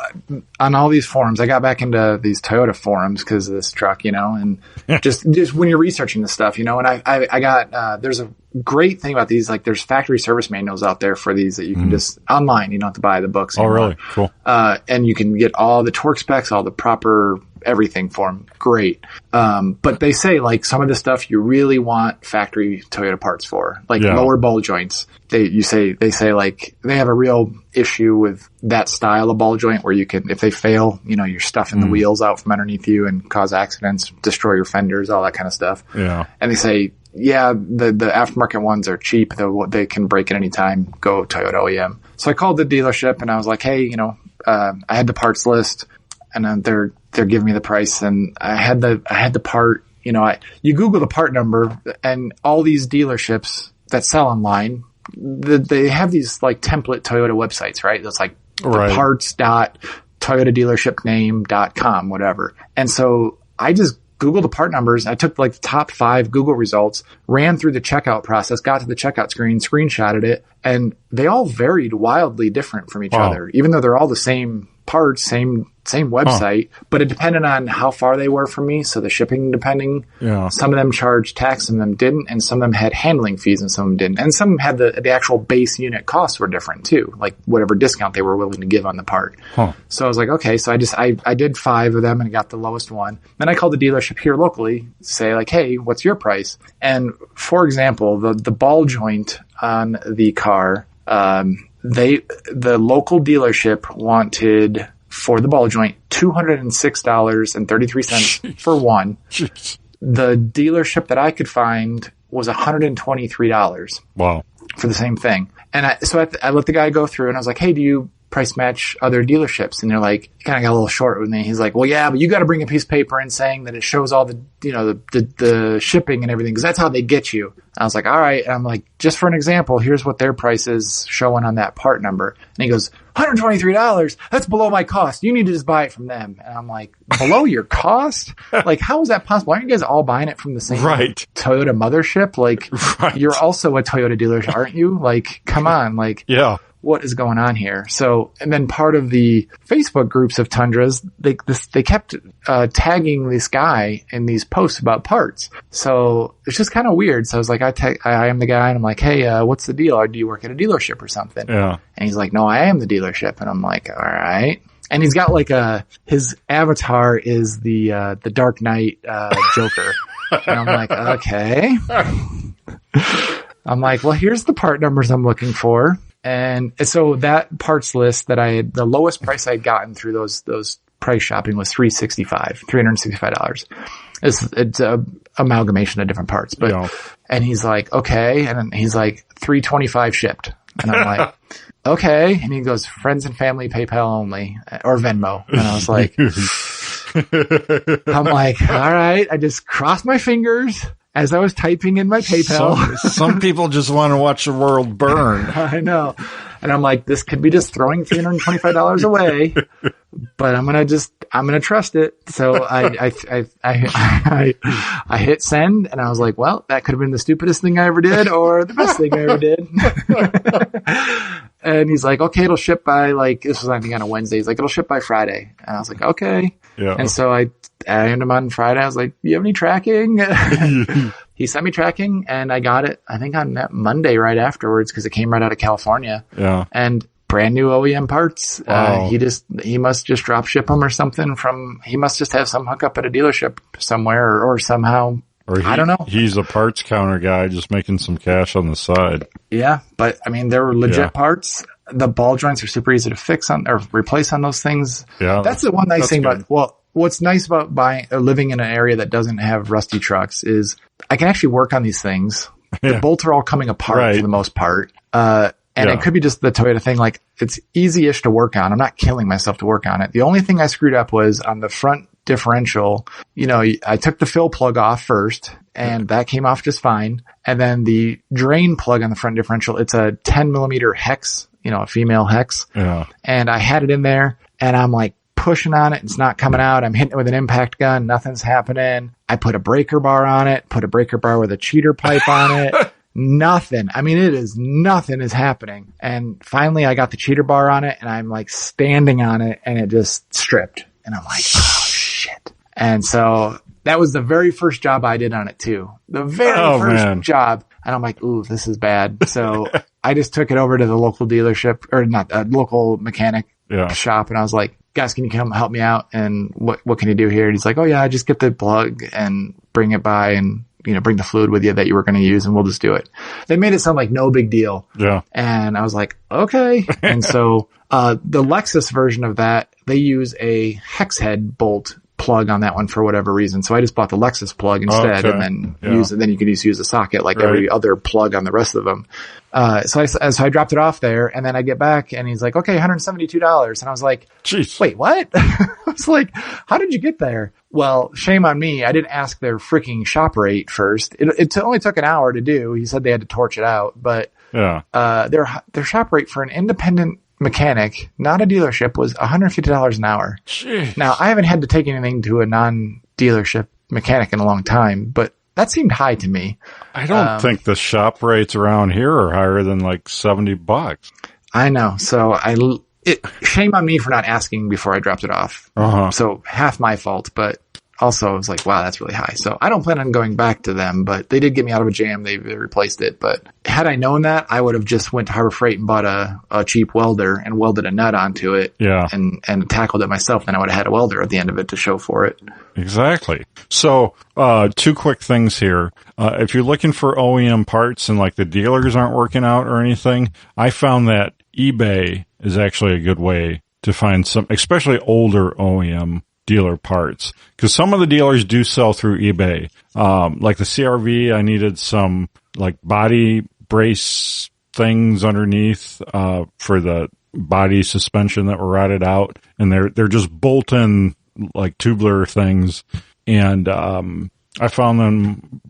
on all these forums, I got back into these Toyota forums because of this truck, you know, and just when you're researching this stuff, you know, and I got, there's a great thing about these, like there's factory service manuals out there for these that you can just online, you don't have to buy the books anymore. Oh, really? Cool. And you can get all the torque specs, all the proper everything for them. Great. But they say like some of the stuff you really want factory Toyota parts for, like lower ball joints. They say like they have a real issue with that style of ball joint where you can, if they fail, you know, you're stuffing the wheels out from underneath you and cause accidents, destroy your fenders, all that kind of stuff. Yeah. And they say, the aftermarket ones are cheap. They can break at any time. Go Toyota OEM. So I called the dealership and I was like, hey, you know, I had the parts list and they're giving me the price and I had the part, you know, you Google the part number and all these dealerships that sell online, they have these like template Toyota websites, right? That's like parts.toyotadealershipname.com, whatever. And so I just Googled the part numbers. I took like the top 5 Google results, ran through the checkout process, got to the checkout screen, screenshotted it, and they all varied wildly different from each other, even though they're all the same parts, same website, but it depended on how far they were from me. So the shipping depending, some of them charged tax, some of them didn't, and some of them had handling fees and some of them didn't. And some had the actual base unit costs were different too, like whatever discount they were willing to give on the part. So I was like, okay, so I did 5 of them and got the lowest one. Then I called the dealership here locally to say like, hey, what's your price? And for example, the ball joint on the car, the local dealership wanted for the ball joint $206.33 for one. Jeez. The dealership that I could find was $123. Wow. For the same thing. And I let the guy go through and I was like, hey, do you price match other dealerships? And they're like, he kind of got a little short with me. He's like, well, yeah, but you got to bring a piece of paper in saying that it shows all the, you know, the shipping and everything, because that's how they get you. I was like, all right. And I'm like, just for an example, here's what their price is showing on that part number. And he goes, $123. That's below my cost. You need to just buy it from them. And I'm like, below your cost? Like, how is that possible? Aren't you guys all buying it from the same Toyota mothership? Like, you're also a Toyota dealer, aren't you? Like, come on. Like, what is going on here? So, and then part of the Facebook groups of Tundras, they kept tagging this guy in these posts about parts. So it's just kind of weird. So I was like, I am the guy, and I'm like, hey, what's the deal? Or do you work at a dealership or something? Yeah. And he's like, no, I am the dealership. And I'm like, all right. And he's got like his avatar is the Dark Knight Joker. And I'm like, okay. I'm like, well, here's the part numbers I'm looking for. And so that parts list that the lowest price I'd gotten through those price shopping was $365. It's a amalgamation of different parts, but, yeah. And he's like, okay. And he's like, $325 shipped. And I'm like, okay. And he goes, friends and family, PayPal only, or Venmo. And I was like, I'm like, all right. I just crossed my fingers as I was typing in my PayPal. Some people just want to watch the world burn. I know. And I'm like, this could be just throwing $325 away, but I'm going to trust it. So I hit send, and I was like, well, that could have been the stupidest thing I ever did or the best thing I ever did. And he's like, okay, it'll ship by this was I think on a Wednesday. He's like, it'll ship by Friday. And I was like, okay. Yeah. And so I added him on Friday. I was like, do you have any tracking? He sent me tracking, and I got it, I think, on that Monday right afterwards, because it came right out of California. Yeah. And brand new OEM parts. Wow. He must just drop ship them or something he must just have some hookup at a dealership somewhere or somehow. I don't know. He's a parts counter guy just making some cash on the side. Yeah. But I mean, they're legit parts. The ball joints are super easy to fix or replace on those things. Yeah. That's the one nice thing about, what's nice about living in an area that doesn't have rusty trucks is I can actually work on these things. Yeah. The bolts are all coming apart for the most part. It could be just the Toyota thing. Like, it's easy-ish to work on. I'm not killing myself to work on it. The only thing I screwed up was on the front differential. I took the fill plug off first, and that came off just fine. And then the drain plug on the front differential, it's a 10 millimeter hex, a female hex. Yeah. And I had it in there, and I'm like, pushing on it. It's not coming out. I'm hitting it with an impact gun. Nothing's happening. I put a breaker bar on it, put a breaker bar with a cheater pipe on it. Nothing. I mean, nothing is happening. And finally I got the cheater bar on it, and I'm like standing on it, and it just stripped. And I'm like, oh shit. And so that was the very first job I did on it too. The very first job. And I'm like, ooh, this is bad. So I just took it over to the local dealership, or not a local mechanic shop. And I was like, guys, can you come help me out? And what can you do here? And he's like, oh yeah, just get the plug and bring it by, and, bring the fluid with you that you were going to use, and we'll just do it. They made it sound like no big deal. Yeah. And I was like, okay. And so, the Lexus version of that, they use a hex head bolt plug on that one for whatever reason. So I just bought the Lexus plug instead, and then then you could just use a socket like every other plug on the rest of them. So I dropped it off there, and then I get back, and he's like, okay, $172. And I was like, jeez, wait, what? I was like, how did you get there? Well, shame on me. I didn't ask their freaking shop rate first. It only took an hour to do. He said they had to torch it out, but their shop rate for an independent mechanic, not a dealership, was $150 an hour. Jeez. Now, I haven't had to take anything to a non-dealership mechanic in a long time, but that seemed high to me. I don't think the shop rates around here are higher than like $70. I know. So shame on me for not asking before I dropped it off. Uh-huh. So half my fault, but also I was like, wow, that's really high. So I don't plan on going back to them, but they did get me out of a jam. They replaced it. But had I known that, I would have just went to Harbor Freight and bought a cheap welder and welded a nut onto it. Yeah. And tackled it myself. Then I would have had a welder at the end of it to show for it. Exactly. So, two quick things here. If you're looking for OEM parts and like the dealers aren't working out or anything, I found that eBay is actually a good way to find some, especially older OEM dealer parts, because some of the dealers do sell through eBay. Like the CRV, I needed some like body brace things underneath, for the body suspension that were rotted out, and they're just bolt-in like tubular things. And, I found them,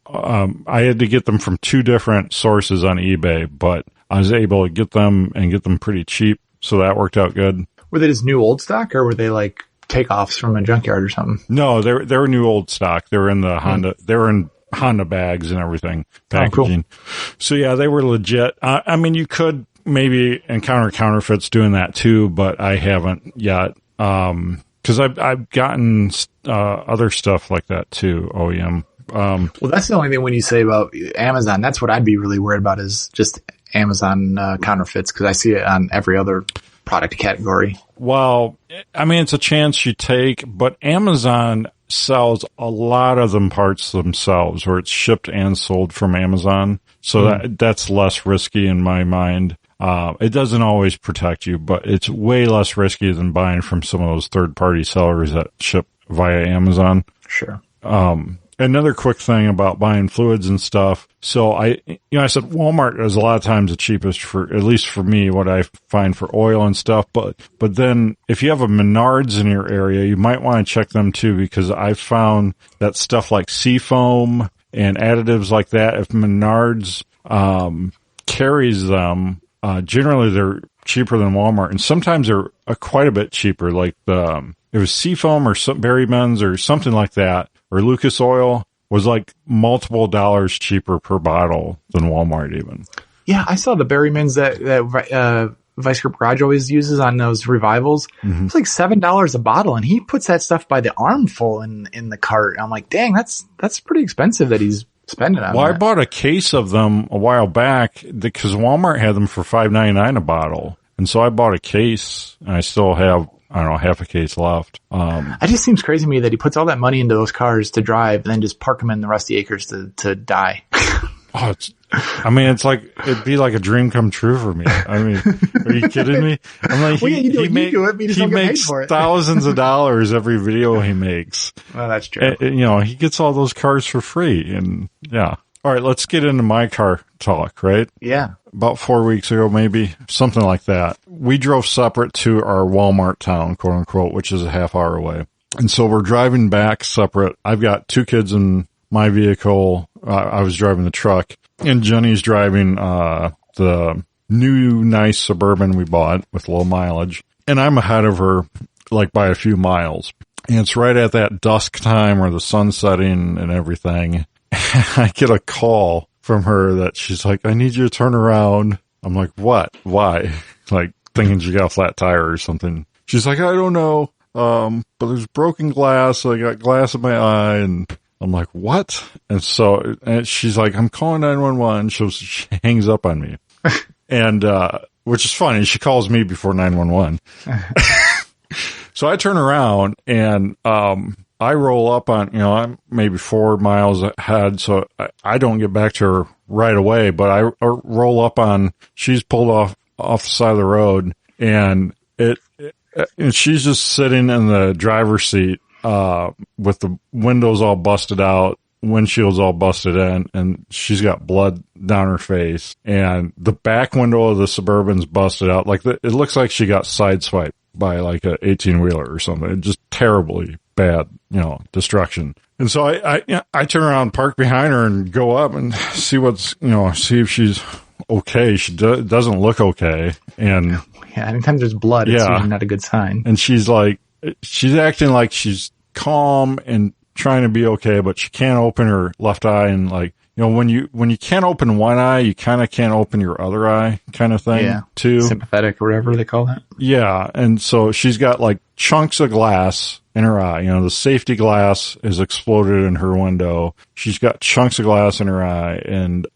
I had to get them from two different sources on eBay, but I was able to get them pretty cheap. So that worked out good. Were they just new old stock, or were they like takeoffs from a junkyard or something? No, they were new old stock. They were in the Honda. They were in Honda bags and everything, packaging. Oh, cool. So yeah, they were legit. I mean, you could maybe Encounter Counterfeit's doing that too, but I haven't yet. Because I've gotten other stuff like that too, OEM. Well, that's the only thing when you say about Amazon, that's what I'd be really worried about is just Amazon counterfeits, because I see it on every other product category. Well, I mean, it's a chance you take, but Amazon sells a lot of them parts themselves, or it's shipped and sold from Amazon. So that's less risky in my mind. It doesn't always protect you, but it's way less risky than buying from some of those third-party sellers that ship via Amazon. Sure. Another quick thing about buying fluids and stuff. So I said Walmart is a lot of times the cheapest for, at least for me, what I find for oil and stuff. But then if you have a Menards in your area, you might want to check them too, because I found that stuff like Seafoam and additives like that, if Menards, carries them, generally they're cheaper than Walmart, and sometimes they're quite a bit cheaper. Like it was Seafoam or some Berry Men's or something like that, or Lucas Oil was like multiple dollars cheaper per bottle than Walmart even. Yeah, I saw the Berry Men's that Vice Grip Garage always uses on those revivals. Mm-hmm. It's like $7 a bottle, and he puts that stuff by the armful in the cart. I'm like, dang, that's pretty expensive that he's spending on. Well, that. I bought a case of them a while back because Walmart had them for $5.99 a bottle, and so I bought a case, and I still have, I don't know, half a case left. It just seems crazy to me that he puts all that money into those cars to drive and then just park them in the Rusty Acres to die. It's like, it'd be like a dream come true for me. I mean, are you kidding me? I'm like, he makes thousands of dollars every video he makes. Well, that's true. He gets all those cars for free, and yeah. All right, let's get into my car talk, right? Yeah. About 4 weeks ago, maybe, something like that. We drove separate to our Walmart town, quote unquote, which is a half hour away. And so we're driving back separate. I've got two kids in my vehicle. I was driving the truck, and Jenny's driving the new nice Suburban we bought with low mileage. And I'm ahead of her, like by a few miles. And it's right at that dusk time where the sun's setting and everything. I get a call from her that she's like, I need you to turn around. I'm like, what? Why? Like thinking she got a flat tire or something. She's like, I don't know. But there's broken glass. So I got glass in my eye, and I'm like, what? And she's like, I'm calling 911. She hangs up on me. And, which is funny. She calls me before 911. So I turn around and, I roll up on, I'm maybe 4 miles ahead, so I don't get back to her right away, but I roll up on, she's pulled off the side of the road, and and she's just sitting in the driver's seat, with the windows all busted out, windshield's all busted in, and she's got blood down her face, and the back window of the Suburban's busted out. Like it looks like she got sideswiped by like a 18-wheeler or something. Just terribly bad, destruction. And so I turn around, park behind her, and go up and see see if she's okay. She doesn't look okay. And yeah, anytime there's blood, it's usually not a good sign. And she's acting like she's calm and trying to be okay, but she can't open her left eye, and when you can't open one eye, you kind of can't open your other eye, kind of thing, too. Sympathetic or whatever they call that. Yeah, and so she's got like chunks of glass in her eye. The safety glass is exploded in her window. She's got chunks of glass in her eye, and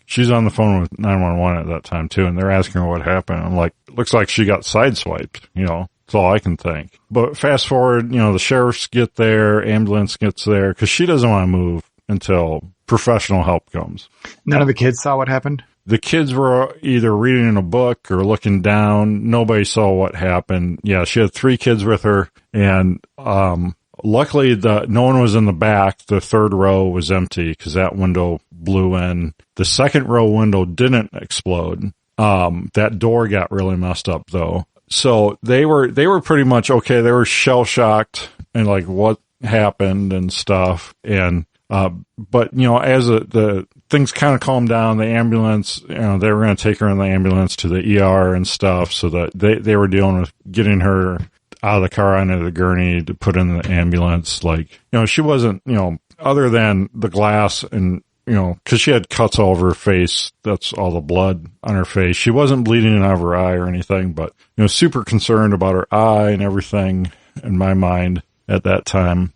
she's on the phone with 911 at that time too, and they're asking her what happened. I'm like, looks like she got sideswiped. That's all I can think. But fast forward, the sheriffs get there, ambulance gets there, because she doesn't want to move until professional help comes. None of the kids saw what happened? The kids were either reading a book or looking down. Nobody saw what happened. Yeah, she had 3 kids with her, and luckily no one was in the back. The third row was empty because that window blew in. The second row window didn't explode. That door got really messed up though. So they were pretty much okay. They were shell shocked and like what happened and stuff. And but as the things kind of calmed down, the ambulance, they were going to take her in the ambulance to the ER and stuff. So that they were dealing with getting her out of the car onto the gurney to put in the ambulance. Like, she wasn't, other than the glass and because she had cuts all over her face. That's all the blood on her face. She wasn't bleeding out of her eye or anything, but, super concerned about her eye and everything in my mind at that time.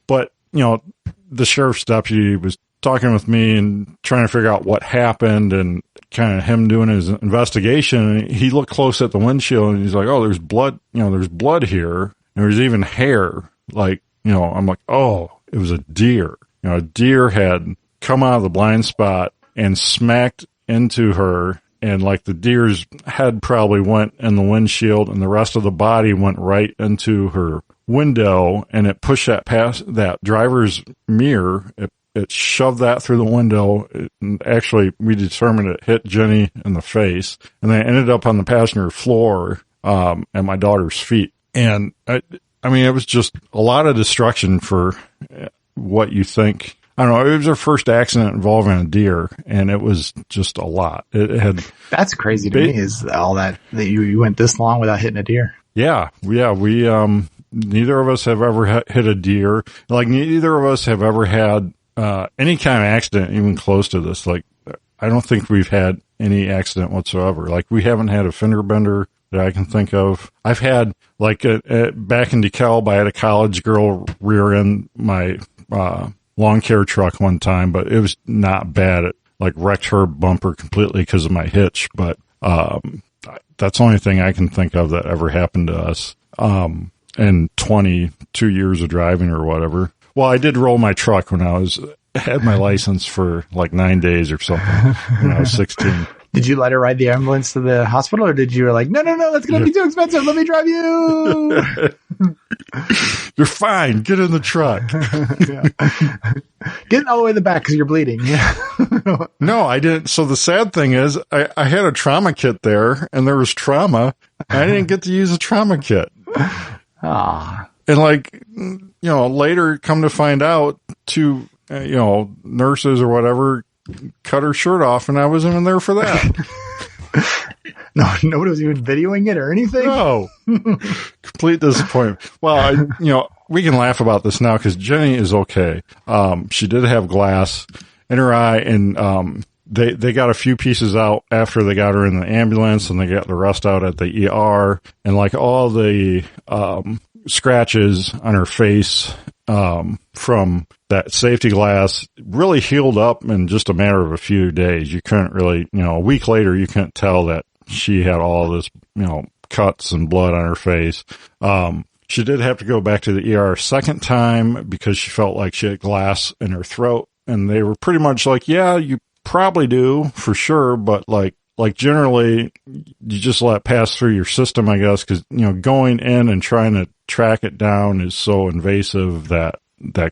But, the sheriff's deputy was talking with me and trying to figure out what happened and kind of him doing his investigation. And he looked close at the windshield and he's like, oh, there's blood, there's blood here. And there's even hair. Like, I'm like, oh, it was a deer. A deer had come out of the blind spot and smacked into her. And like the deer's head probably went in the windshield and the rest of the body went right into her window, and it pushed that past that driver's mirror. It shoved that through the window. And actually, we determined it hit Jenny in the face, and then it ended up on the passenger floor at my daughter's feet. And I mean, it was just a lot of destruction for what you think. I don't know. It was her first accident involving a deer, and it was just a lot. It had. That's crazy to me. Is all that you went this long without hitting a deer? Yeah. We neither of us have ever hit a deer. Like neither of us have ever had any kind of accident even close to this. Like I don't think we've had any accident whatsoever. Like we haven't had a fender bender that I can think of. I've had back in DeKalb, I had a college girl rear end my lawn care truck one time, but it was not bad. It wrecked her bumper completely because of my hitch. But that's the only thing I can think of that ever happened to us in 22 years of driving or whatever. Well, I did roll my truck when I had my license for 9 days or something when I was 16. Did you let her ride the ambulance to the hospital, or did you like, no, that's going to be too expensive. Let me drive you. You're fine. Get in the truck. Get all the way in the back because you're bleeding. No, I didn't. So the sad thing is I had a trauma kit there, and there was trauma. I didn't get to use a trauma kit. Ah. And later come to find out two, nurses or whatever cut her shirt off, and I wasn't even there for that. No, nobody was even videoing it or anything. No, complete disappointment. Well, we can laugh about this now because Jenny is okay. She did have glass in her eye, and they got a few pieces out after they got her in the ambulance, and they got the rest out at the ER, and all the scratches on her face from that safety glass really healed up in just a matter of a few days. You couldn't really, a week later, you couldn't tell that she had all this, cuts and blood on her face. She did have to go back to the ER a second time because she felt like she had glass in her throat. And they were pretty much like, yeah, you probably do for sure. But generally you just let it pass through your system, I guess, because, going in and trying to track it down is so invasive that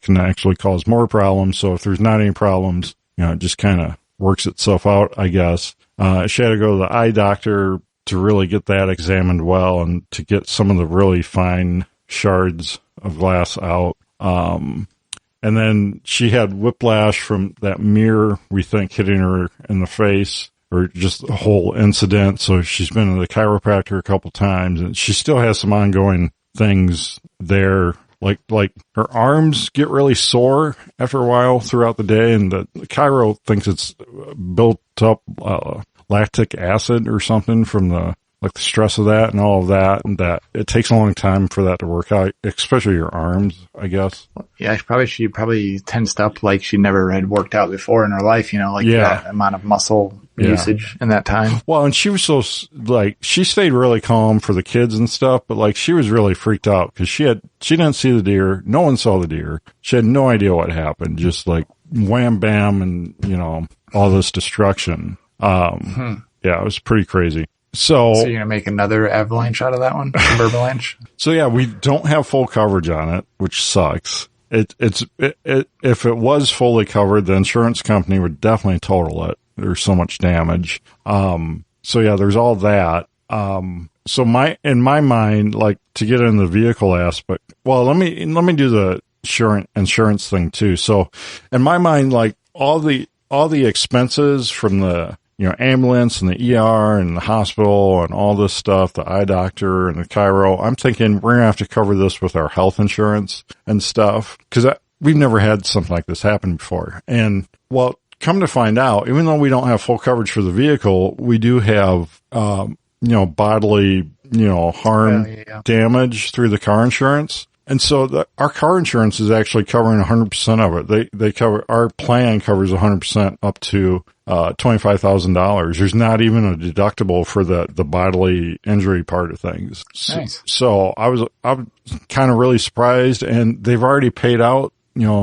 can actually cause more problems. So if there's not any problems, it just kind of works itself out, I guess. She had to go to the eye doctor to really get that examined well and to get some of the really fine shards of glass out. And then she had whiplash from that mirror, we think, hitting her in the face, or just the whole incident. So she's been to the chiropractor a couple times, and she still has some ongoing things there. Like her arms get really sore after a while throughout the day, and the chiro thinks it's built up lactic acid or something from the stress of that and all of that, and that it takes a long time for that to work out, especially your arms, I guess. Yeah, she probably tensed up like she never had worked out before in her life, that amount of muscle usage in that time. Well, and she was so, she stayed really calm for the kids and stuff, but she was really freaked out because she didn't see the deer. No one saw the deer. She had no idea what happened. Just wham, bam, and, all this destruction. Yeah, it was pretty cray. So you're going to make another avalanche out of that one? Avalanche? So yeah, we don't have full coverage on it, which sucks. If it was fully covered, the insurance company would definitely total it. There's so much damage. So yeah, there's all that. So in my mind, to get in the vehicle aspect, well, let me do the insurance thing too. So in my mind, all the expenses from the, ambulance and the ER and the hospital and all this stuff, the eye doctor and the chiro, I'm thinking we're going to have to cover this with our health insurance and stuff because we've never had something like this happen before. And come to find out, even though we don't have full coverage for the vehicle, we do have, bodily, harm, damage through the car insurance. And so our car insurance is actually covering 100% of it. They cover, our plan covers 100% up to, $25,000. There's not even a deductible for the bodily injury part of things. Nice. So I'm kind of really surprised, and they've already paid out,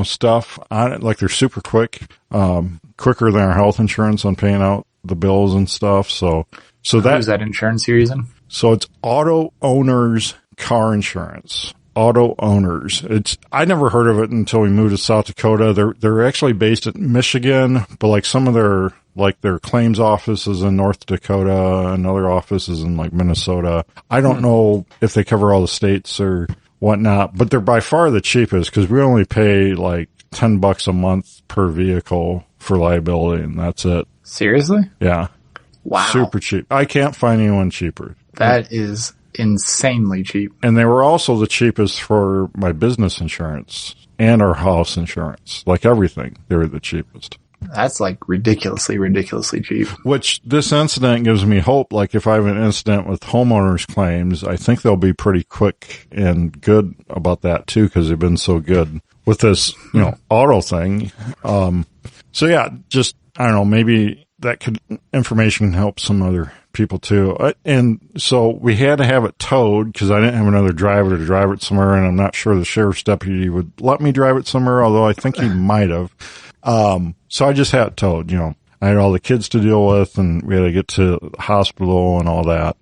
stuff on it. Like they're super quick, quicker than our health insurance on paying out the bills and stuff. So who's that insurance you're using? So it's Auto Owners Car Insurance. Auto Owners. I never heard of it until we moved to South Dakota. They're actually based in Michigan, but like some of their claims offices in North Dakota and other offices in like Minnesota. I don't know if they cover all the states or whatnot, but they're by far the cheapest because we only pay like $10 a month per vehicle for liability, and that's it. Seriously? Yeah. Wow. Super cheap. I can't find anyone cheaper. That is insanely cheap. And they were also the cheapest for my business insurance and our house insurance. Like everything, they were the cheapest. That's like ridiculously cheap. Which this incident gives me hope. Like if I have an incident with homeowners claims, I think they'll be pretty quick and good about that too, because they've been so good with this, auto thing. So yeah, just, I don't know, maybe that information can help some other people too. And so we had to have it towed because I didn't have another driver to drive it somewhere, and I'm not sure the sheriff's deputy would let me drive it somewhere, although I think he might have. So I just had it towed, I had all the kids to deal with, and we had to get to the hospital and all that.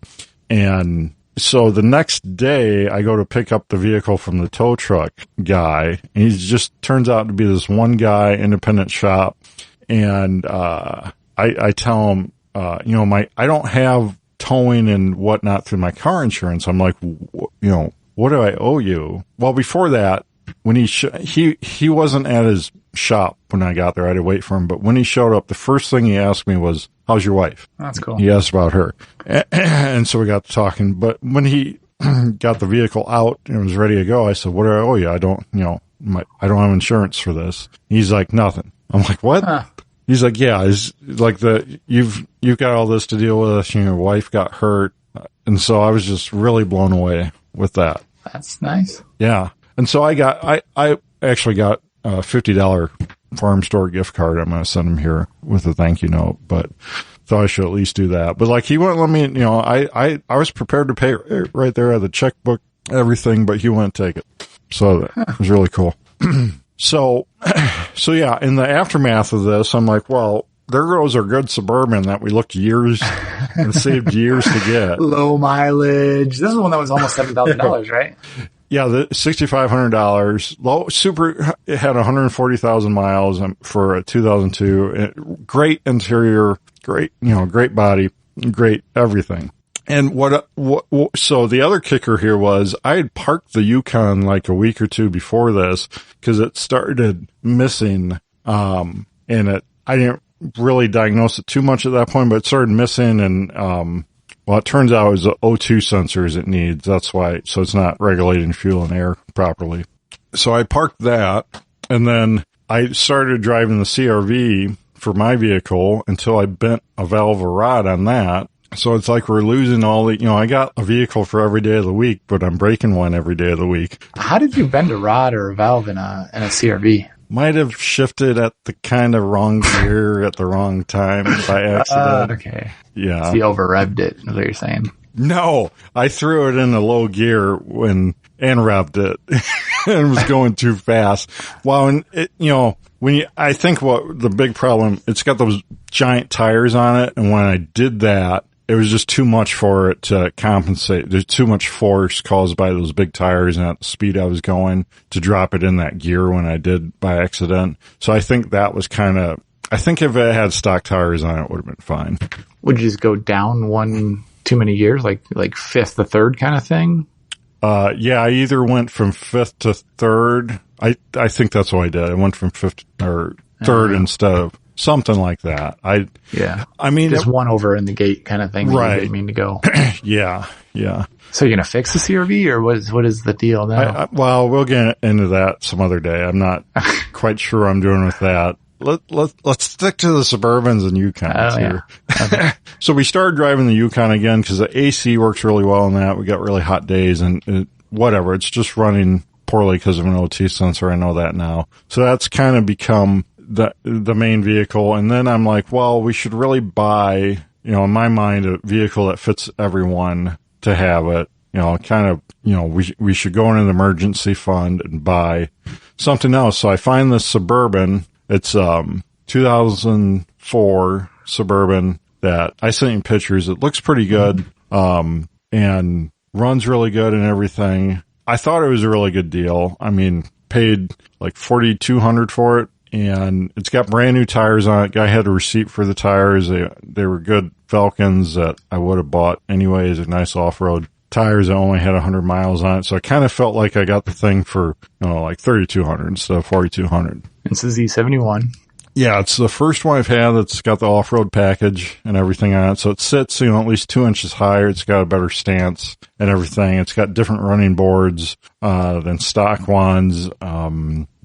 And so the next day I go to pick up the vehicle from the tow truck guy, and he just turns out to be this one guy, independent shop. And, I tell him, I don't have towing and whatnot through my car insurance. I'm like, what do I owe you? Well, before that, when he wasn't at his shop when I got there. I had to wait for him. But when he showed up, the first thing he asked me was, "How's your wife?" That's cool. He asked about her. And so we got to talking. But when he got the vehicle out and was ready to go, I said, "What do I owe you? I don't have insurance for this." He's like, "Nothing." I'm like, "What?" Huh. He's like, "Yeah, it's like you've got all this to deal with. Your wife got hurt." And so I was just really blown away with that. That's nice. Yeah. And so I actually got a $50 farm store gift card. I'm going to send him here with a thank you note, but thought I should at least do that. But like he wouldn't let me, I was prepared to pay right there at the checkbook, everything, but he wouldn't take it. So that was really cool. So yeah, in the aftermath of this, I'm like, well, there goes our good Suburban that we looked years and saved years to get. Low mileage. This is one that was almost $7,000, right? Yeah, the $6,500. Low super. It had 140,000 miles for a 2002. Great interior, great body, great everything. And so the other kicker here was I had parked the Yukon like a week or two before this because it started missing. And I didn't really diagnose it too much at that point, but it started missing. And, well, it turns out it was the O2 sensors it needs. That's why. So it's not regulating fuel and air properly. So I parked that, and then I started driving the CRV for my vehicle until I bent a valve or rod on that. So it's like we're losing all the, I got a vehicle for every day of the week, but I'm breaking one every day of the week. How did you bend a rod or a valve in a CRV? Might have shifted at the kind of wrong gear at the wrong time by accident. Okay. Yeah. So you over-revved it, is what you're saying. No, I threw it in a low gear and revved it and was going too fast. Well, I think what the big problem, it's got those giant tires on it. And when I did that, it was just too much for it to compensate. There's too much force caused by those big tires and at the speed I was going to drop it in that gear when I did by accident. So I think that was I think if it had stock tires on it, it would have been fine. Would you just go down one too many gears, like fifth to third kind of thing? Yeah, I either went from fifth to third. I think that's what I did. I went from fifth or third instead of something like that. I mean, just one over in the gate kind of thing. Right. You didn't mean to go. Yeah. So you're going to fix the CRV, or what is the deal now? Well, we'll get into that some other day. I'm not quite sure what I'm doing with that. let's stick to the Suburbans and Yukons here. Yeah. Okay. So we started driving the Yukon again because the AC works really well in that. We got really hot days and whatever. It's just running poorly because of an OT sensor. I know that now. So that's kind of become the main vehicle. And then I'm like, well, we should really buy, in my mind, a vehicle that fits everyone to have it. We should go into the emergency fund and buy something else. So I find this Suburban. It's 2004 Suburban that I sent you pictures. It looks pretty good, and runs really good and everything. I thought it was a really good deal. I mean, paid like $4,200 for it, and it's got brand new tires on it. Guy had a receipt for the tires. They were good Falcons that I would have bought anyways. A nice off-road tires that only had 100 miles on it. So I kind of felt like I got the thing for, like $3,200 instead of $4,200. It's a Z71. Yeah, it's the first one I've had that's got the off-road package and everything on it. So it sits, at least 2 inches higher. It's got a better stance and everything. It's got different running boards, than stock ones,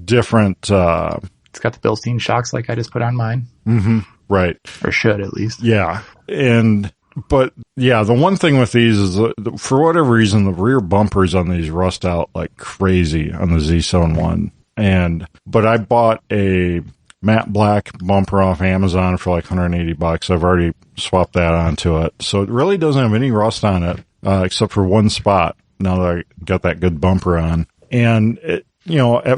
different, It's got the Bilstein shocks like I just put on mine. Mm-hmm. Right. Or should, at least. Yeah. But yeah, the one thing with these is for whatever reason, the rear bumpers on these rust out like crazy on the Z71. But I bought a matte black bumper off Amazon for like $180. I've already swapped that onto it. So it really doesn't have any rust on it, except for one spot now that I got that good bumper on. And at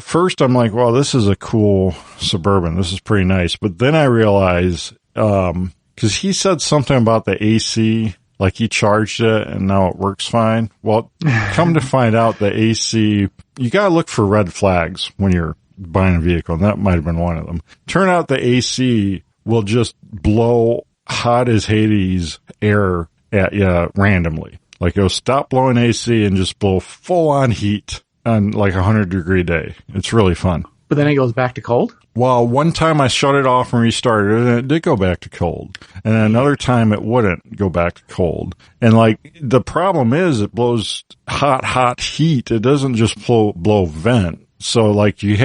first I'm like, well, this is a cool Suburban. This is pretty nice. But then I realized, because he said something about the AC, like he charged it and now it works fine. Well, come to find out the AC, you got to look for red flags when you're buying a vehicle, and that might have been one of them. Turn out the AC will just blow hot as Hades air at you randomly. Like it'll stop blowing AC and just blow full on heat on like a 100-degree day. It's really fun. But then it goes back to cold? Well, one time I shut it off and restarted it, and it did go back to cold. And then another time it wouldn't go back to cold. And like, the problem is it blows hot heat. It doesn't just blow vent. So like you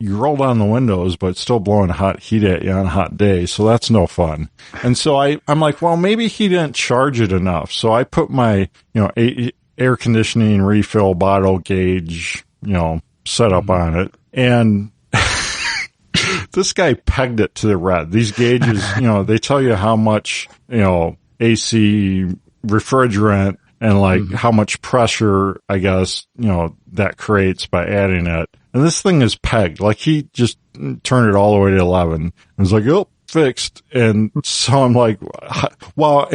roll down the windows, but it's still blowing hot heat at you on a hot day. So that's no fun. And so I'm like, well, maybe he didn't charge it enough. So I put my, air conditioning refill bottle gauge, setup on it. And this guy pegged it to the red. These gauges, they tell you how much, AC refrigerant and like how much pressure, I guess, that creates by adding it. And this thing is pegged. Like he just turned it all the way to 11 and was like, oh, fixed. And so I'm like, well,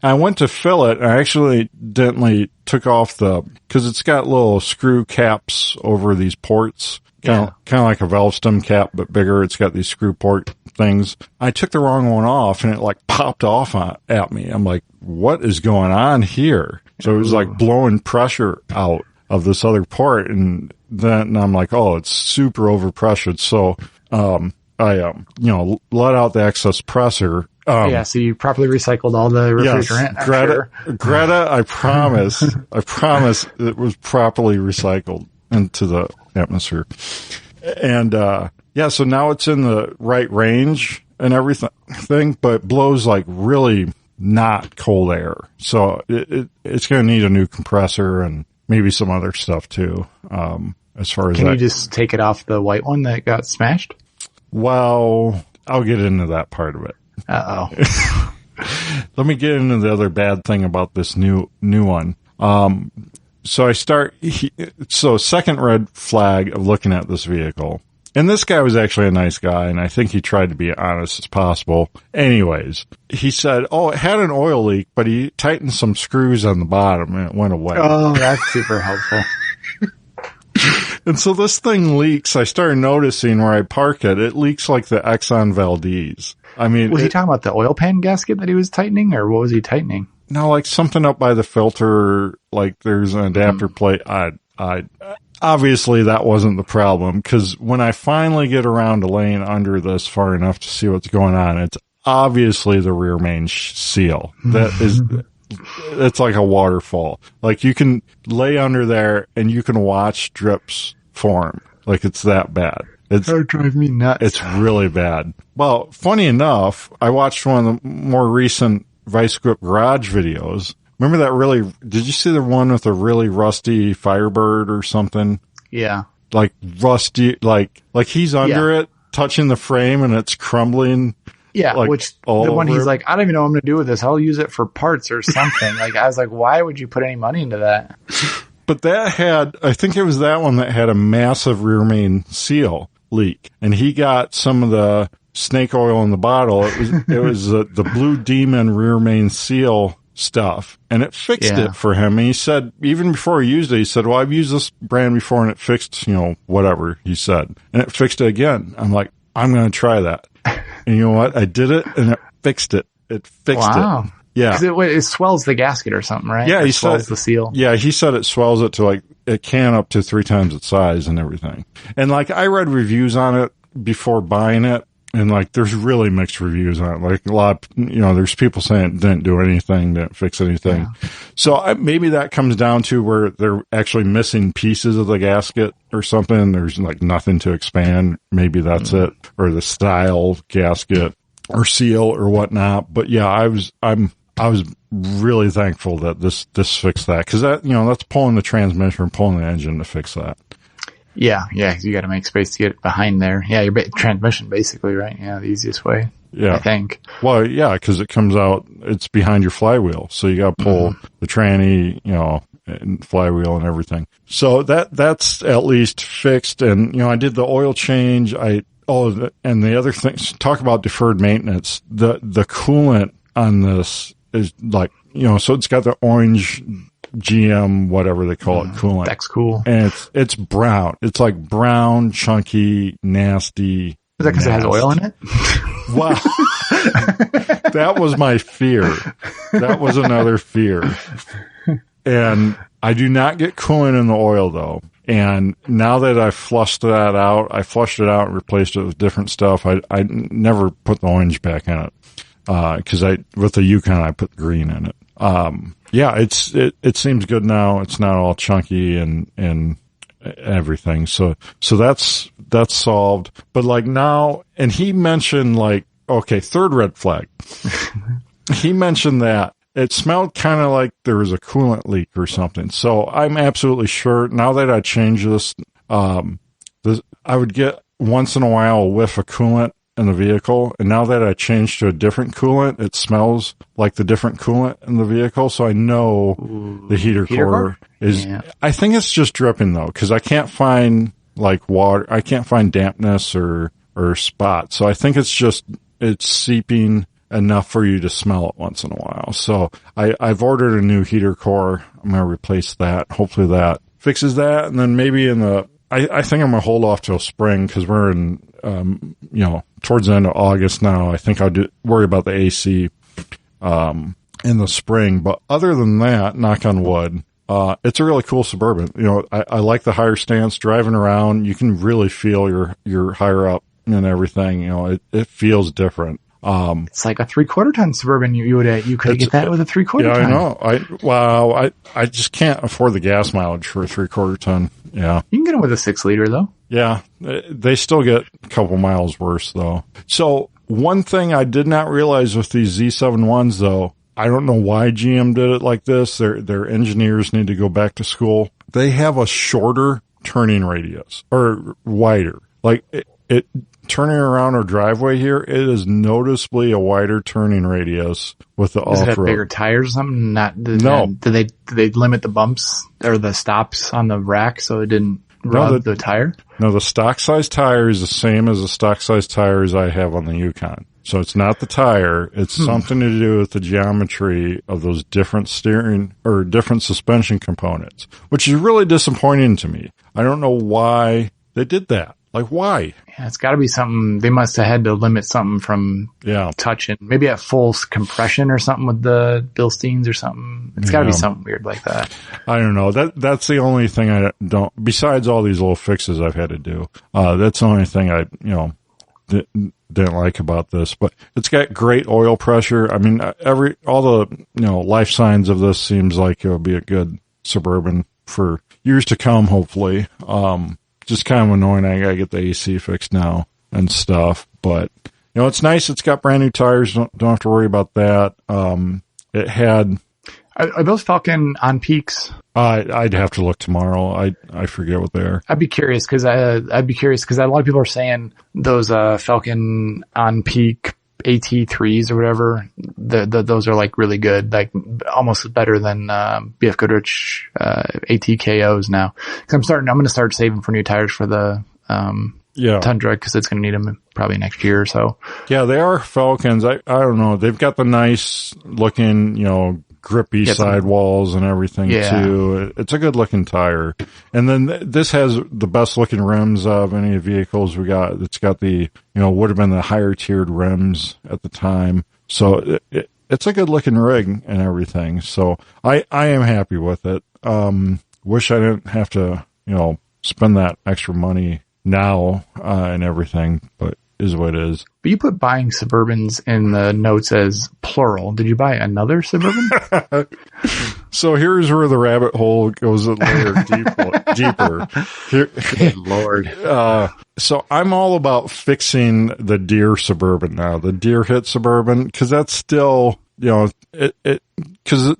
I went to fill it. I accidentally took off cause it's got little screw caps over these ports. Kind of like a valve stem cap, but bigger. It's got these screw port things. I took the wrong one off and it like popped off at me. I'm like, what is going on here? So it was like blowing pressure out of this other port. And then I'm like, oh, it's super overpressured. So, I, let out the excess pressure. So you properly recycled all the refrigerant. Yes, Greta, I promise it was properly recycled into the atmosphere. And, so now it's in the right range and everything, but blows like really not cold air. So it's going to need a new compressor and maybe some other stuff too. As far as Can you just take it off the white one that got smashed? Well, I'll get into that part of it. Uh-oh. Let me get into the other bad thing about this new one. So second red flag of looking at this vehicle. And this guy was actually a nice guy, and I think he tried to be honest as possible. Anyways, he said, it had an oil leak, but he tightened some screws on the bottom and it went away. Oh, that's super helpful. And so this thing leaks. I started noticing where I park it. It leaks like the Exxon Valdez. I mean, was he talking about the oil pan gasket that he was tightening, or what was he tightening? No, like something up by the filter, like there's an adapter plate. Obviously that wasn't the problem, because when I finally get around to laying under this far enough to see what's going on, it's obviously the rear main seal. It's like a waterfall. Like you can lay under there and you can watch drips form. Like it's that bad. That would drive me nuts. It's really bad. Well, funny enough, I watched one of the more recent Vice Grip Garage videos. Remember that did you see the one with a really rusty Firebird or something? Yeah. Like rusty, like he's under it, touching the frame and it's crumbling. Yeah, like, which the one he's like, I don't even know what I'm going to do with this. I'll use it for parts or something. Like, I was like, why would you put any money into that? But I think it was that one that had a massive rear main seal leak. And he got some of the snake oil in the bottle. It was the Blue Demon rear main seal stuff. And it fixed it for him. And he said, even before he used it, he said, well, I've used this brand before and it fixed, whatever he said. And it fixed it again. I'm like, I'm going to try that. And you know what? I did it, and it fixed it. It fixed it. Yeah. Because it swells the gasket or something, right? Yeah, he swells the seal. Yeah, he said it swells it to it can up to 3 times its size and everything. And I read reviews on it before buying it, and there's really mixed reviews on it. A lot, there's people saying it didn't do anything, didn't fix anything. Yeah. So maybe that comes down to where they're actually missing pieces of the gasket or something. There's nothing to expand. Maybe that's it, or the style gasket or seal or whatnot. But yeah, I was really thankful that this fixed that, because that's pulling the transmission or pulling the engine to fix that. Yeah, because you got to make space to get it behind there. Yeah, your transmission basically, right? Yeah, the easiest way. Yeah, I think. Well, yeah, because it comes out, it's behind your flywheel, so you got to pull the tranny, and flywheel and everything. So that's at least fixed. And I did the oil change. And the other things. Talk about deferred maintenance. The coolant on this is so it's got the orange GM, whatever they call it, coolant. That's cool. And it's brown. It's brown, chunky, nasty. Is that because it has oil in it? Wow. That was my fear. That was another fear. And I do not get coolant in the oil, though. And now that I flushed it out and replaced it with different stuff. I never put the orange back in it. Because with the Yukon, I put green in it. Yeah, it seems good now. It's not all chunky and everything. So that's solved. But now, and he mentioned third red flag. He mentioned that it smelled kind of like there was a coolant leak or something. So I'm absolutely sure now that I changed this, I would get once in a while a whiff of coolant in the vehicle, and now that I changed to a different coolant, it smells like the different coolant in the vehicle, so I know the heater core is. Yeah. I think it's just dripping though, because I can't find water. I can't find dampness or spots, so I think it's seeping enough for you to smell it once in a while. So I've ordered a new heater core. I'm gonna replace that. Hopefully that fixes that, and then maybe I think I'm gonna hold off till spring, because we're in towards the end of August now. I think I'll worry about the AC in the spring. But other than that, knock on wood, it's a really cool Suburban. I like the higher stance. Driving around, you can really feel you're higher up and everything. It feels different. It's like a 3/4 ton Suburban. You could get that with a 3/4 ton. Yeah, I know. I just can't afford the gas mileage for a 3/4 ton. Yeah. You can get them with a 6-liter though. Yeah. They still get a couple miles worse though. So one thing I did not realize with these Z71s though, I don't know why GM did it like this. Their engineers need to go back to school. They have a shorter turning radius, or wider. It turning around our driveway here, it is noticeably a wider turning radius with the off-road. Does it have bigger tires or something? No. Did they limit the bumps or the stops on the rack so it didn't rub the tire? No, the stock size tire is the same as the stock size tires I have on the Yukon. So it's not the tire. It's something to do with the geometry of those different steering or different suspension components, which is really disappointing to me. I don't know why they did that. Why? Yeah, it's got to be something. They must have had to limit something from touching. Maybe at full compression or something with the Bilsteins or something. It's got to be something weird like that. I don't know. That's the only thing I don't. Besides all these little fixes I've had to do, that's the only thing I didn't like about this. But it's got great oil pressure. I mean, all the life signs of this seems like it'll be a good Suburban for years to come. Hopefully. just kind of annoying. I gotta get the AC fixed now and stuff. But, it's nice. It's got brand new tires. Don't have to worry about that. It had... Are those Falcon on peaks? I'd have to look tomorrow. I forget what they are. I'd be curious because a lot of people are saying those Falcon on peak AT3s or whatever. Those are like really good, like almost better than BF Goodrich ATKOs now. Because I'm going to start saving for new tires for the Tundra because it's going to need them probably next year or so. Yeah, they are Falcons. I don't know. They've got the nice looking, grippy sidewalls and everything too. It's a good looking tire. And then this has the best looking rims of any vehicles we got. It's got the, would have been the higher tiered rims at the time. So it's a good looking rig and everything. So I am happy with it. Wish I didn't have to, spend that extra money now, and everything, but is what it is. But you put buying Suburbans in the notes as plural. Did you buy another Suburban? So here's where the rabbit hole goes a layer deeper. Good Lord. So I'm all about fixing the Deer Suburban now, the Deer Hit Suburban, because that's still, because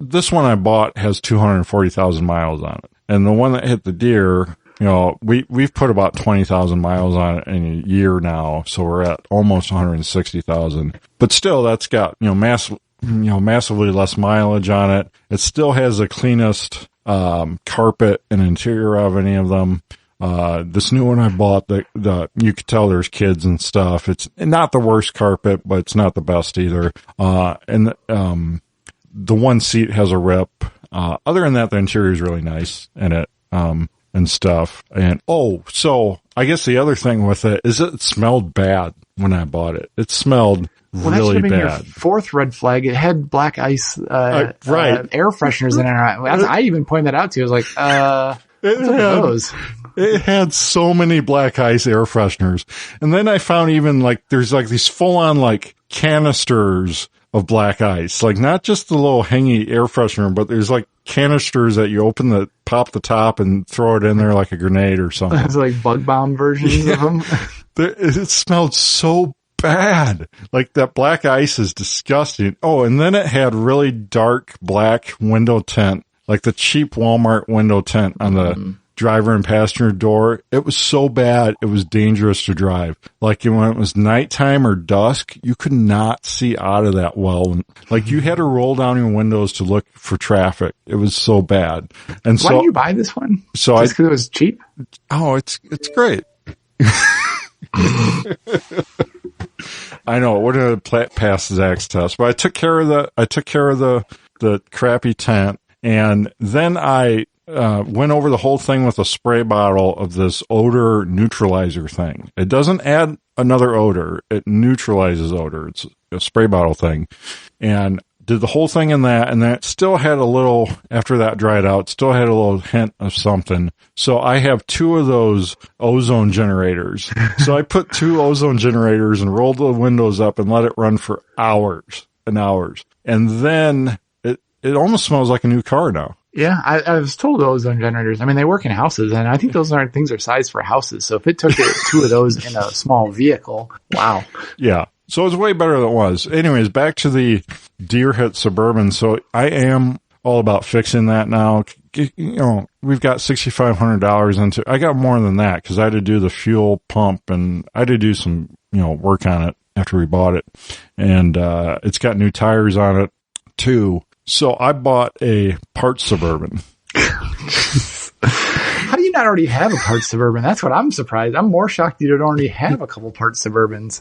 this one I bought has 240,000 miles on it. And the one that hit the Deer, we've put about 20,000 miles on it in a year now, so we're at almost 160,000. But still, that's got massively less mileage on it. It still has the cleanest carpet and interior of any of them. This new one I bought, you could tell there's kids and stuff. It's not the worst carpet, but it's not the best either. And the one seat has a rip. Other than that, the interior is really nice in it. And stuff. And, so I guess the other thing with it is it smelled bad when I bought it. It smelled really bad. Your fourth red flag. It had black ice, air fresheners in it. I even pointed that out to you. I was like, it had so many black ice air fresheners. And then I found even there's these full on canisters of black ice, not just the little hangy air freshener, but there's canisters that you pop the top and throw it in there like a grenade or something. It's like bug bomb versions of them. It smelled so bad. That black ice is disgusting. Oh, and then it had really dark black window tint, like the cheap Walmart window tint on the driver and passenger door. It was so bad, it was dangerous to drive. When it was nighttime or dusk, you could not see out of that well. You had to roll down your windows to look for traffic. It was so bad. And why did you buy this one? So just because it was cheap? Oh, it's great. I know it wouldn't have passed Zach's test, but I took care of the crappy tent, and then I went over the whole thing with a spray bottle of this odor neutralizer thing. It doesn't add another odor. It neutralizes odor. It's a spray bottle thing. And did the whole thing in that, and that still had a little, after that dried out, still had a little hint of something. So I have 2 of those ozone generators. So I put 2 ozone generators and rolled the windows up and let it run for hours and hours. And then it almost smells like a new car now. Yeah, I was told ozone generators. I mean, they work in houses, and I think those things are sized for houses. So if it took 2 of those in a small vehicle, wow. Yeah. So it's way better than it was. Anyways, back to the Deer Hit Suburban. So I am all about fixing that now. We've got $6,500 into. I got more than that because I had to do the fuel pump and I had to do some work on it after we bought it, and it's got new tires on it too. So I bought a parts Suburban. How do you not already have a parts Suburban? That's what I'm surprised. I'm more shocked you don't already have a couple parts Suburbans.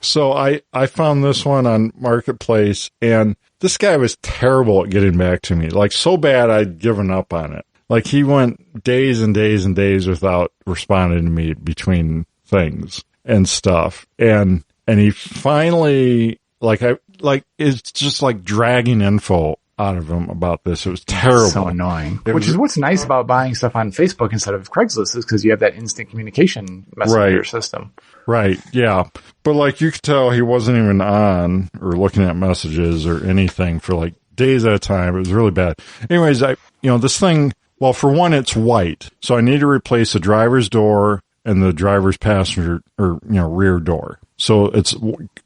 So I found this one on Marketplace, and this guy was terrible at getting back to me. So bad I'd given up on it. He went days and days and days without responding to me between things and stuff. And he finally, it's just dragging info out of him about this. It was terrible. So annoying. Which is what's nice about buying stuff on Facebook instead of Craigslist, is because you have that instant communication messenger system. Right. Yeah. But you could tell he wasn't even on or looking at messages or anything for days at a time. It was really bad. Anyways, this thing Well, for one, it's white. So I need to replace the driver's door and the driver's passenger or, rear door. So it's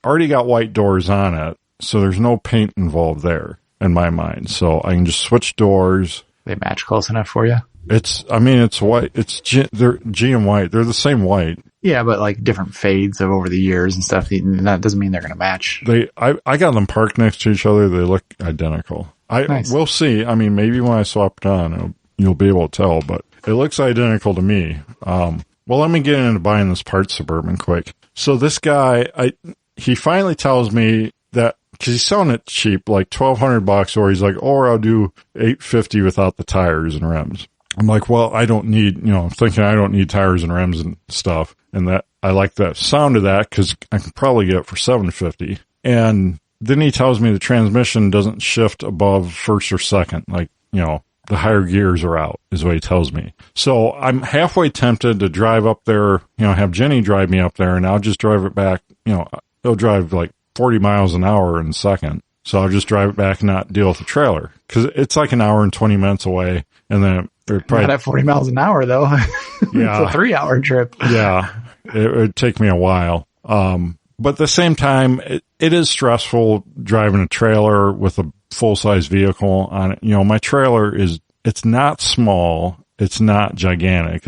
already got white doors on it. So there's no paint involved there in my mind. So I can just switch doors. They match close enough for you? It's white. They're GM white. They're the same white. Yeah, but like different fades of over the years and stuff. That doesn't mean they're going to match. I got them parked next to each other. They look identical. Nice. We'll see. I mean, maybe when I swap it on, you'll be able to tell, but it looks identical to me. Well, let me get into buying this part Suburban quick. So this guy, he finally tells me that, cause he's selling it cheap, like $1,200, or he's like, or I'll do $850 without the tires and rims. I'm like, well, I don't need, I'm thinking I don't need tires and rims and stuff. And that I like the sound of that because I can probably get it for $750. And then he tells me the transmission doesn't shift above first or second. Like, the higher gears are out is what he tells me. So I'm halfway tempted to drive up there, have Jenny drive me up there and I'll just drive it back. It'll drive like 40 miles an hour in a second. So I'll just drive it back and not deal with the trailer because it's like an hour and 20 minutes away. And then probably not at 40 miles an hour though. Yeah. It's a 3-hour trip. Yeah. It would take me a while. But at the same time, it is stressful driving a trailer with a full-size vehicle on it. My trailer it's not small. It's not gigantic.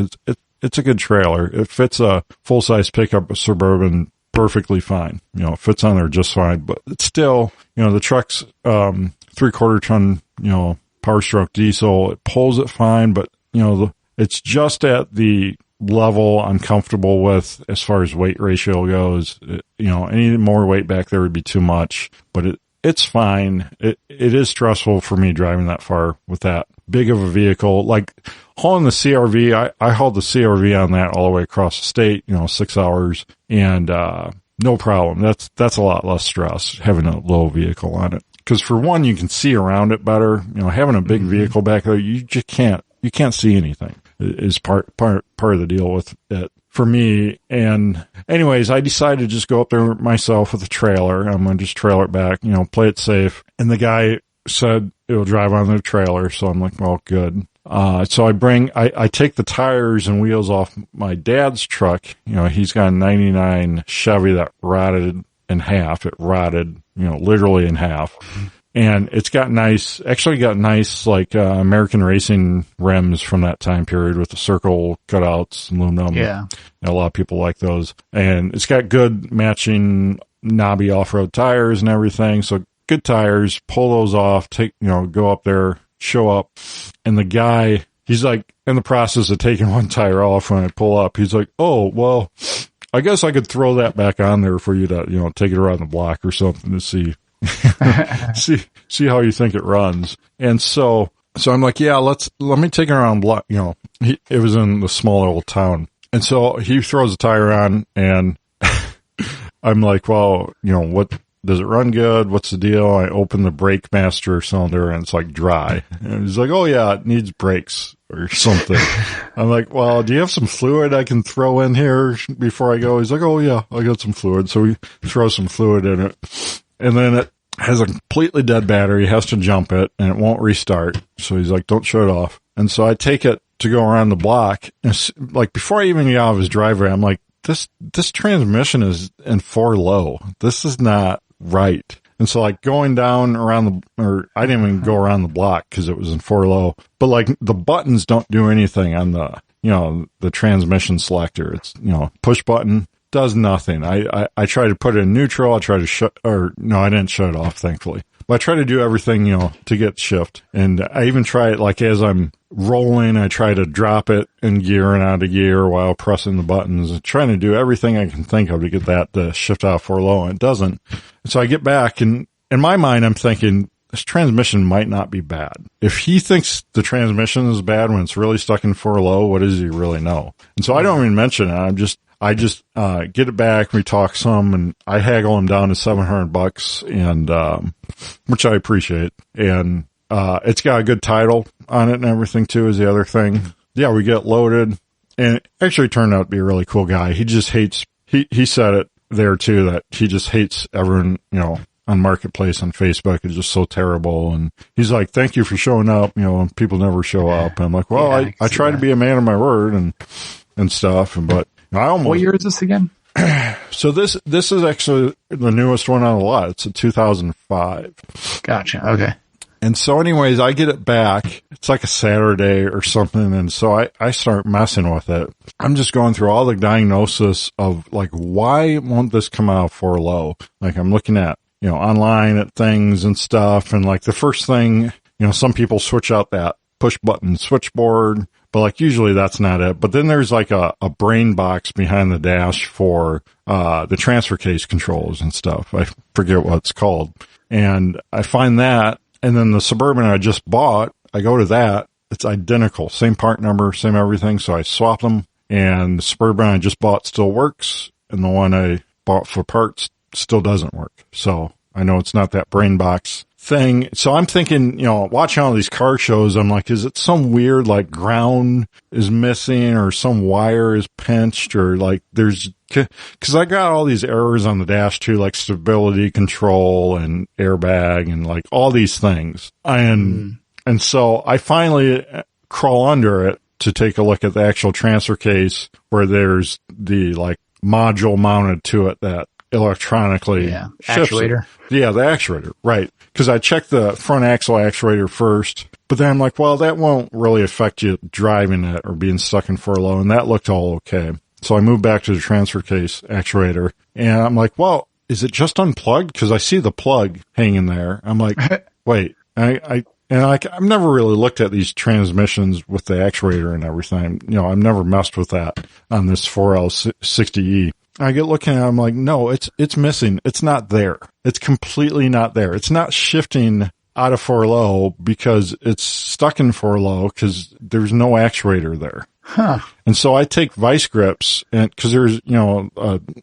It's a good trailer. It fits a full-size pickup, a Suburban, perfectly fine. It fits on there just fine, but it's still, the truck's, 3/4 ton, power stroke diesel. It pulls it fine, but, it's just at the level I'm comfortable with as far as weight ratio goes. Any more weight back there would be too much, but it's fine. It is stressful for me driving that far with that big of a vehicle. Like hauling the CRV, I hauled the CRV on that all the way across the state, 6 hours and, no problem. That's a lot less stress having a low vehicle on it. Cause for one, you can see around it better. Having a big vehicle back there, you can't see anything is part of the deal with it for me. And anyways, I decided to just go up there myself with a trailer. I'm going to just trailer it back, play it safe. And the guy said it'll drive on the trailer. So I'm like, well, good. So I take the tires and wheels off my dad's truck. He's got a 99 Chevy that rotted in half. It rotted, literally in half. And it's got nice, like, American racing rims from that time period with the circle cutouts, aluminum. Yeah. A lot of people like those. And it's got good matching knobby off-road tires and everything. So good tires, pull those off, go up there, show up. And the guy, he's like in the process of taking one tire off when I pull up. He's like, oh, well, I guess I could throw that back on there for you to, take it around the block or something to see. see how you think it runs. And so I'm like, yeah, let me take it around block. It was in the small little town. And so he throws the tire on and I'm like, well, what does it run good? What's the deal? I open the brake master cylinder and it's like dry. And he's like, oh yeah, it needs brakes or something. I'm like, well, do you have some fluid I can throw in here before I go? He's like, oh yeah, I got some fluid. So we throw some fluid in it. And then it has a completely dead battery, has to jump it, and it won't restart. So he's like, don't shut it off. And so I take it to go around the block. And like, before I even get out of his driveway, I'm like, this transmission is in 4 low. This is not right. And so like going down around I didn't even go around the block because it was in 4 low. But like the buttons don't do anything on the transmission selector. It's, push button. Does nothing. I try to put it in neutral. I try to I didn't shut it off, thankfully. But I try to do everything, to get shift. And I even try it, like, as I'm rolling, I try to drop it in gear and out of gear while pressing the buttons, trying to do everything I can think of to get that to shift out 4 low, and it doesn't. And so I get back, and in my mind, I'm thinking, this transmission might not be bad. If he thinks the transmission is bad when it's really stuck in 4 low, what does he really know? And so I don't even mention it. I just get it back. We talk some, and I haggle him down to $700, and which I appreciate. And it's got a good title on it and everything too. Is the other thing. Yeah, we get loaded, and it actually turned out to be a really cool guy. He just hates. He said it there too, that he just hates everyone. on Marketplace on Facebook is just so terrible. And he's like, thank you for showing up. You know, people never show up. And I'm like, well, I try to be a man of my word and stuff. But I almost. What year is this again? So this is actually the newest one on the lot. It's a 2005. Gotcha. Okay. And so anyways, I get it back. It's like a Saturday or something. And so I start messing with it. I'm just going through all the diagnosis of like, why won't this come out for low? Like I'm looking at, you know, online at things and stuff. And like the first thing, you know, some people switch out that push button switchboard, but like usually that's not it. But then there's like a brain box behind the dash for, the transfer case controls and stuff. I forget what it's called. And I find that. And then the Suburban I just bought, I go to that. It's identical. Same part number, same everything. So I swap them. And the Suburban I just bought still works. And the one I bought for parts still doesn't work. So I know it's not that brain box thing. So I'm thinking, you know, watching all these car shows, I'm like, is it some weird, like, ground is missing or some wire is pinched or like there's, cause I got all these errors on the dash too, like stability control and airbag and like all these things. And so I finally crawl under it to take a look at the actual transfer case where there's the like module mounted to it that electronically shifts actuator. Yeah, the actuator, right. Because I checked the front axle actuator first, but then I'm like, well, that won't really affect you driving it or being stuck in furlough, and that looked all okay. So I moved back to the transfer case actuator, and I'm like, well, is it just unplugged? Because I see the plug hanging there. I'm like, wait, I've never really looked at these transmissions with the actuator and everything. You know, I've never messed with that on this 4L60E. I get looking at it, I'm like, no, it's missing. It's not there. It's completely not there. It's not shifting out of 4Low because it's stuck in 4Low because there's no actuator there. Huh. And so I take vice grips and cause there's, you know,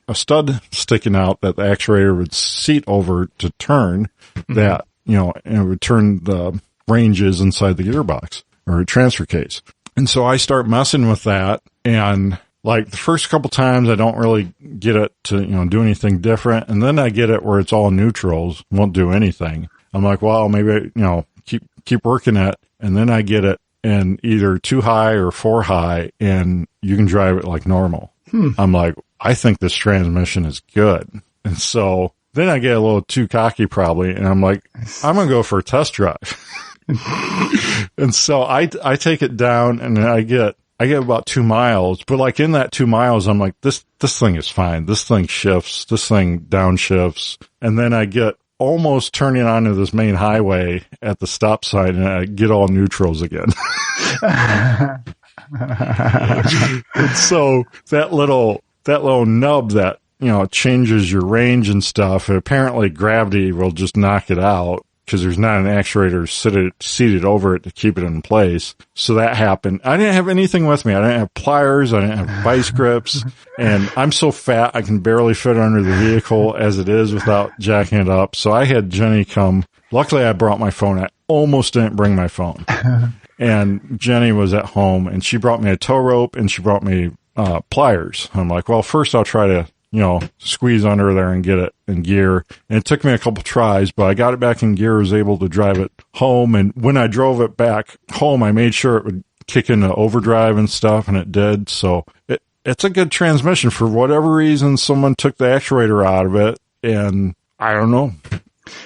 a stud sticking out that the actuator would seat over to turn that, you know, and it would turn the ranges inside the gearbox or transfer case. And so I start messing with that, and like the first couple times I don't really get it to, you know, do anything different. And then I get it where it's all neutrals, won't do anything. I'm like, well, maybe, you know, keep working it. And then I get it in either 2 high or 4 high, and you can drive it like normal. I'm like, I think this transmission is good. And so then I get a little too cocky probably. And I'm like, I'm going to go for a test drive. And so I take it down, and I get about 2 miles, but like in that 2 miles, I'm like, this thing is fine. This thing shifts, this thing downshifts. And then I get almost turning onto this main highway at the stop sign, and I get all neutrals again. And so that little nub that, you know, changes your range and stuff, apparently gravity will just knock it out, because there's not an actuator seated over it to keep it in place. So that happened. I didn't have anything with me. I didn't have pliers. I didn't have vice grips. And I'm so fat, I can barely fit under the vehicle as it is without jacking it up. So I had Jenny come. Luckily, I brought my phone. I almost didn't bring my phone. And Jenny was at home, and she brought me a tow rope, and she brought me pliers. I'm like, well, first I'll try to, you know, squeeze under there and get it in gear. And it took me a couple tries, but I got it back in gear, was able to drive it home. And when I drove it back home, I made sure it would kick into overdrive and stuff, and it did. So it's a good transmission. For whatever reason, someone took the actuator out of it, and I don't know.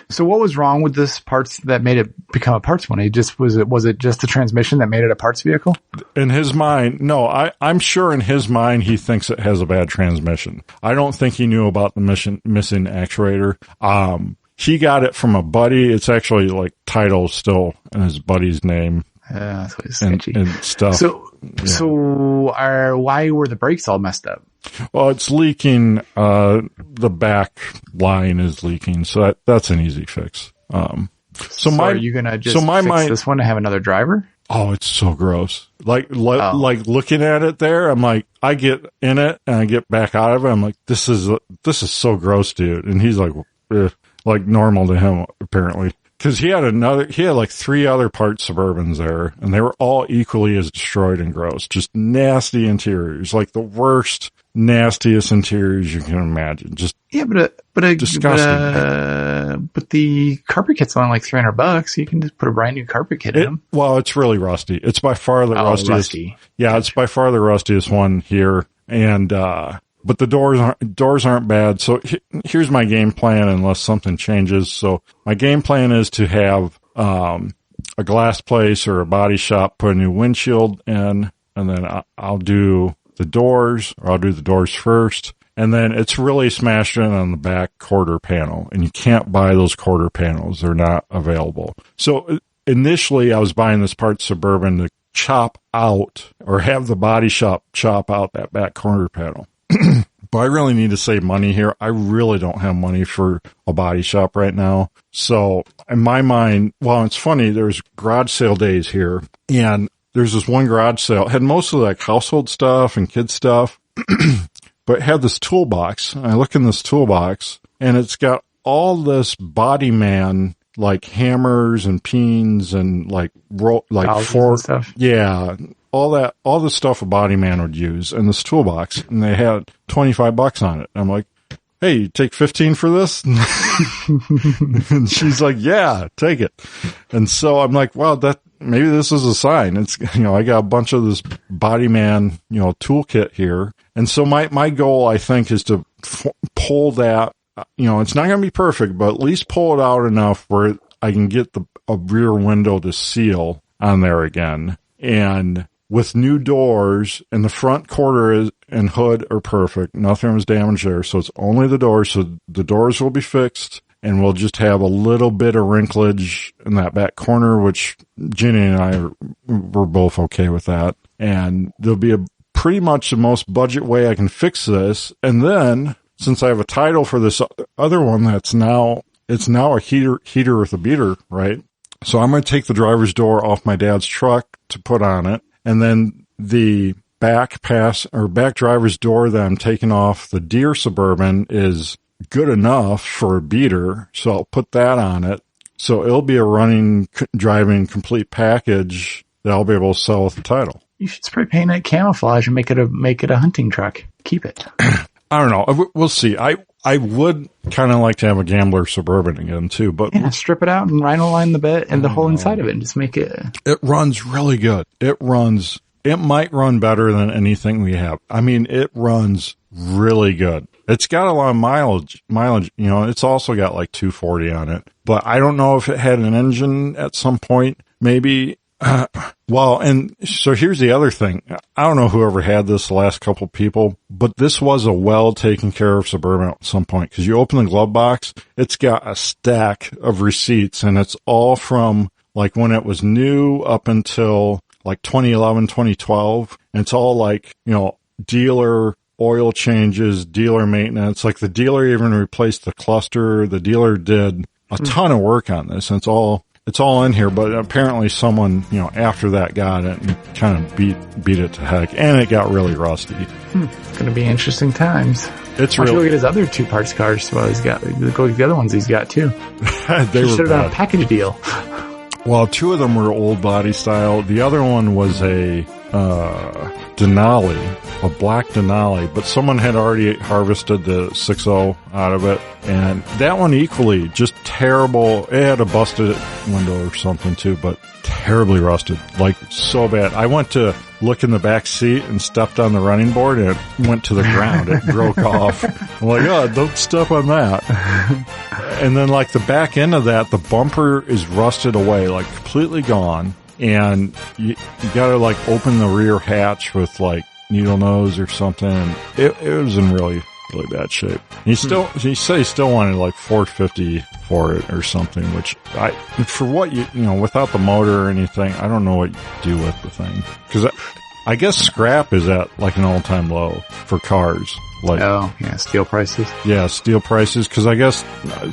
So what was wrong with this parts that made it become a parts one? Was it just the transmission that made it a parts vehicle? In his mind, no, I'm sure in his mind he thinks it has a bad transmission. I don't think he knew about the missing actuator. He got it from a buddy. It's actually like title still in his buddy's name. That's what sketchy. And stuff. So why were the brakes all messed up? Well, it's leaking. The back line is leaking, so that's an easy fix. So are you gonna just fix this one to have another driver? Oh, it's so gross. Like looking at it there, I'm like, I get in it and I get back out of it. I'm like, this is so gross, dude. And he's like, like normal to him apparently. Cause he had like 3 other parts Suburbans there, and they were all equally as destroyed and gross. Just nasty interiors, like the worst nastiest interiors you can imagine. Just disgusting. But the carpet kit's only like $300. You can just put a brand new carpet kit in them. Well, it's really rusty. It's by far the rustiest. Rusty. Yeah, it's by far the rustiest one here. And, but the doors aren't bad. So here's my game plan unless something changes. So my game plan is to have, a glass place or a body shop put a new windshield in, and then I'll do the doors, or I'll do the doors first. And then it's really smashed in on the back quarter panel, and you can't buy those quarter panels. They're not available. So initially I was buying this part Suburban to chop out or have the body shop chop out that back corner panel. But I really need to save money here. I really don't have money for a body shop right now. So in my mind, well, it's funny, there's garage sale days here, and there's this one garage sale, had mostly like household stuff and kid stuff, but it had this toolbox. I look in this toolbox, and it's got all this body man, like hammers and pins and like forks, stuff. Yeah. All the stuff a body man would use in this toolbox, and they had $25 on it. I'm like, hey, you take 15 for this? And she's like, yeah, take it. And so I'm like, wow, maybe this is a sign. It's, I got a bunch of this body man, toolkit here. And so my goal, I think, is to pull that, it's not going to be perfect, but at least pull it out enough where I can get a rear window to seal on there again. And with new doors, and the front quarter and hood are perfect. Nothing was damaged there, so it's only the doors. So the doors will be fixed, and we'll just have a little bit of wrinklage in that back corner, which Ginny and I were both okay with that. And there'll be pretty much the most budget way I can fix this. And then, since I have a title for this other one it's now a heater with a beater, right? So I'm going to take the driver's door off my dad's truck to put on it. And then the back driver's door that I'm taking off the Deere Suburban is good enough for a beater. So I'll put that on it. So it'll be a running, driving complete package that I'll be able to sell with the title. You should spray paint it camouflage and make it a hunting truck. Keep it. I don't know. We'll see. I would kind of like to have a Gambler Suburban again too, but yeah, strip it out and rhino line the bed and the whole inside of it and just make it. It runs really good. It might run better than anything we have. I mean, it runs really good. It's got a lot of mileage, it's also got like 240 on it, but I don't know if it had an engine at some point, maybe. Well, and so here's the other thing. I don't know whoever had this, the last couple people, but this was a well taken care of Suburban at some point, because you open the glove box, it's got a stack of receipts, and it's all from like when it was new up until like 2011, 2012. And it's all like, dealer oil changes, dealer maintenance. Like the dealer even replaced the cluster. The dealer did a ton of work on this, and it's all in here, but apparently someone, after that got it and kind of beat it to heck, and it got really rusty. It's going to be interesting times. It's really. Look at his other two parts cars. Well, he's got go at the other ones he's got too. They were done a package deal. Well, two of them were old body style. The other one was a Denali, a black Denali, but someone had already harvested the 6.0 out of it. And that one equally just terrible. It had a busted window or something too, but terribly rusted, like so bad. I went to look in the back seat and stepped on the running board, and it went to the ground. It broke off. I'm like, oh, don't step on that. And then like the back end of that, the bumper is rusted away, like completely gone. And you gotta like open the rear hatch with like needle nose or something. It was in really bad shape. He said he still wanted like $450 for it or something, which for what without the motor or anything, I don't know what you do with the thing. Cause I guess scrap is at like an all-time low for cars. Like, oh yeah, steel prices. Yeah, steel prices. Cause I guess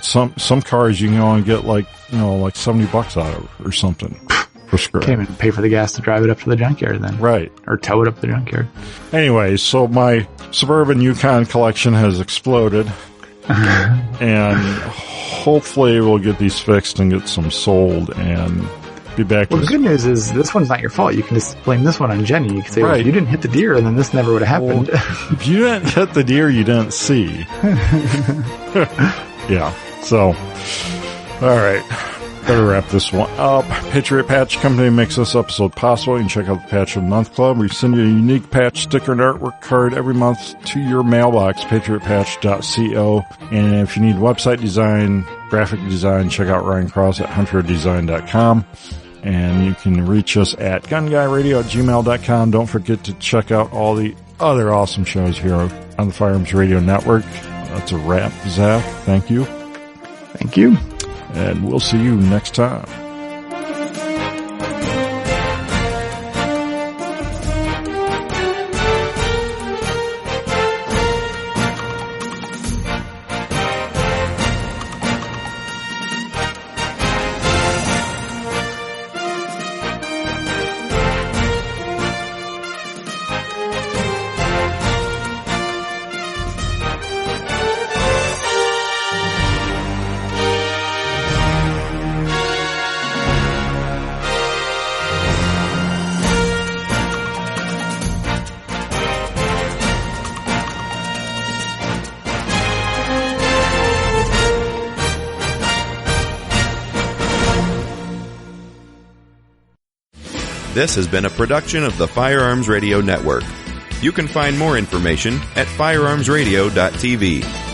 some cars you can only get like, like $70 out of or something. Came and pay for the gas to drive it up to the junkyard then. Right. Or tow it up to the junkyard. Anyway, so my Suburban Yukon collection has exploded. And hopefully we'll get these fixed and get some sold. And be back. Well, the good news is this one's not your fault. You can just blame this one on Jenny. You can say, right. well, you didn't hit the deer, and then this never would have happened. Well, if you didn't hit the deer, you didn't see. Yeah. So, all right. Better wrap this one up. Patriot Patch Company makes this episode possible. You can check out the Patch of the Month Club. We send you a unique patch sticker and artwork card every month to your mailbox, patriotpatch.co. And if you need website design, graphic design, check out Ryan Cross at hunterdesign.com. And you can reach us at gunguyradio@gmail.com. Don't forget to check out all the other awesome shows here on the Firearms Radio Network. That's a wrap, Zach. Thank you. Thank you. And we'll see you next time. This has been a production of the Firearms Radio Network. You can find more information at firearmsradio.tv.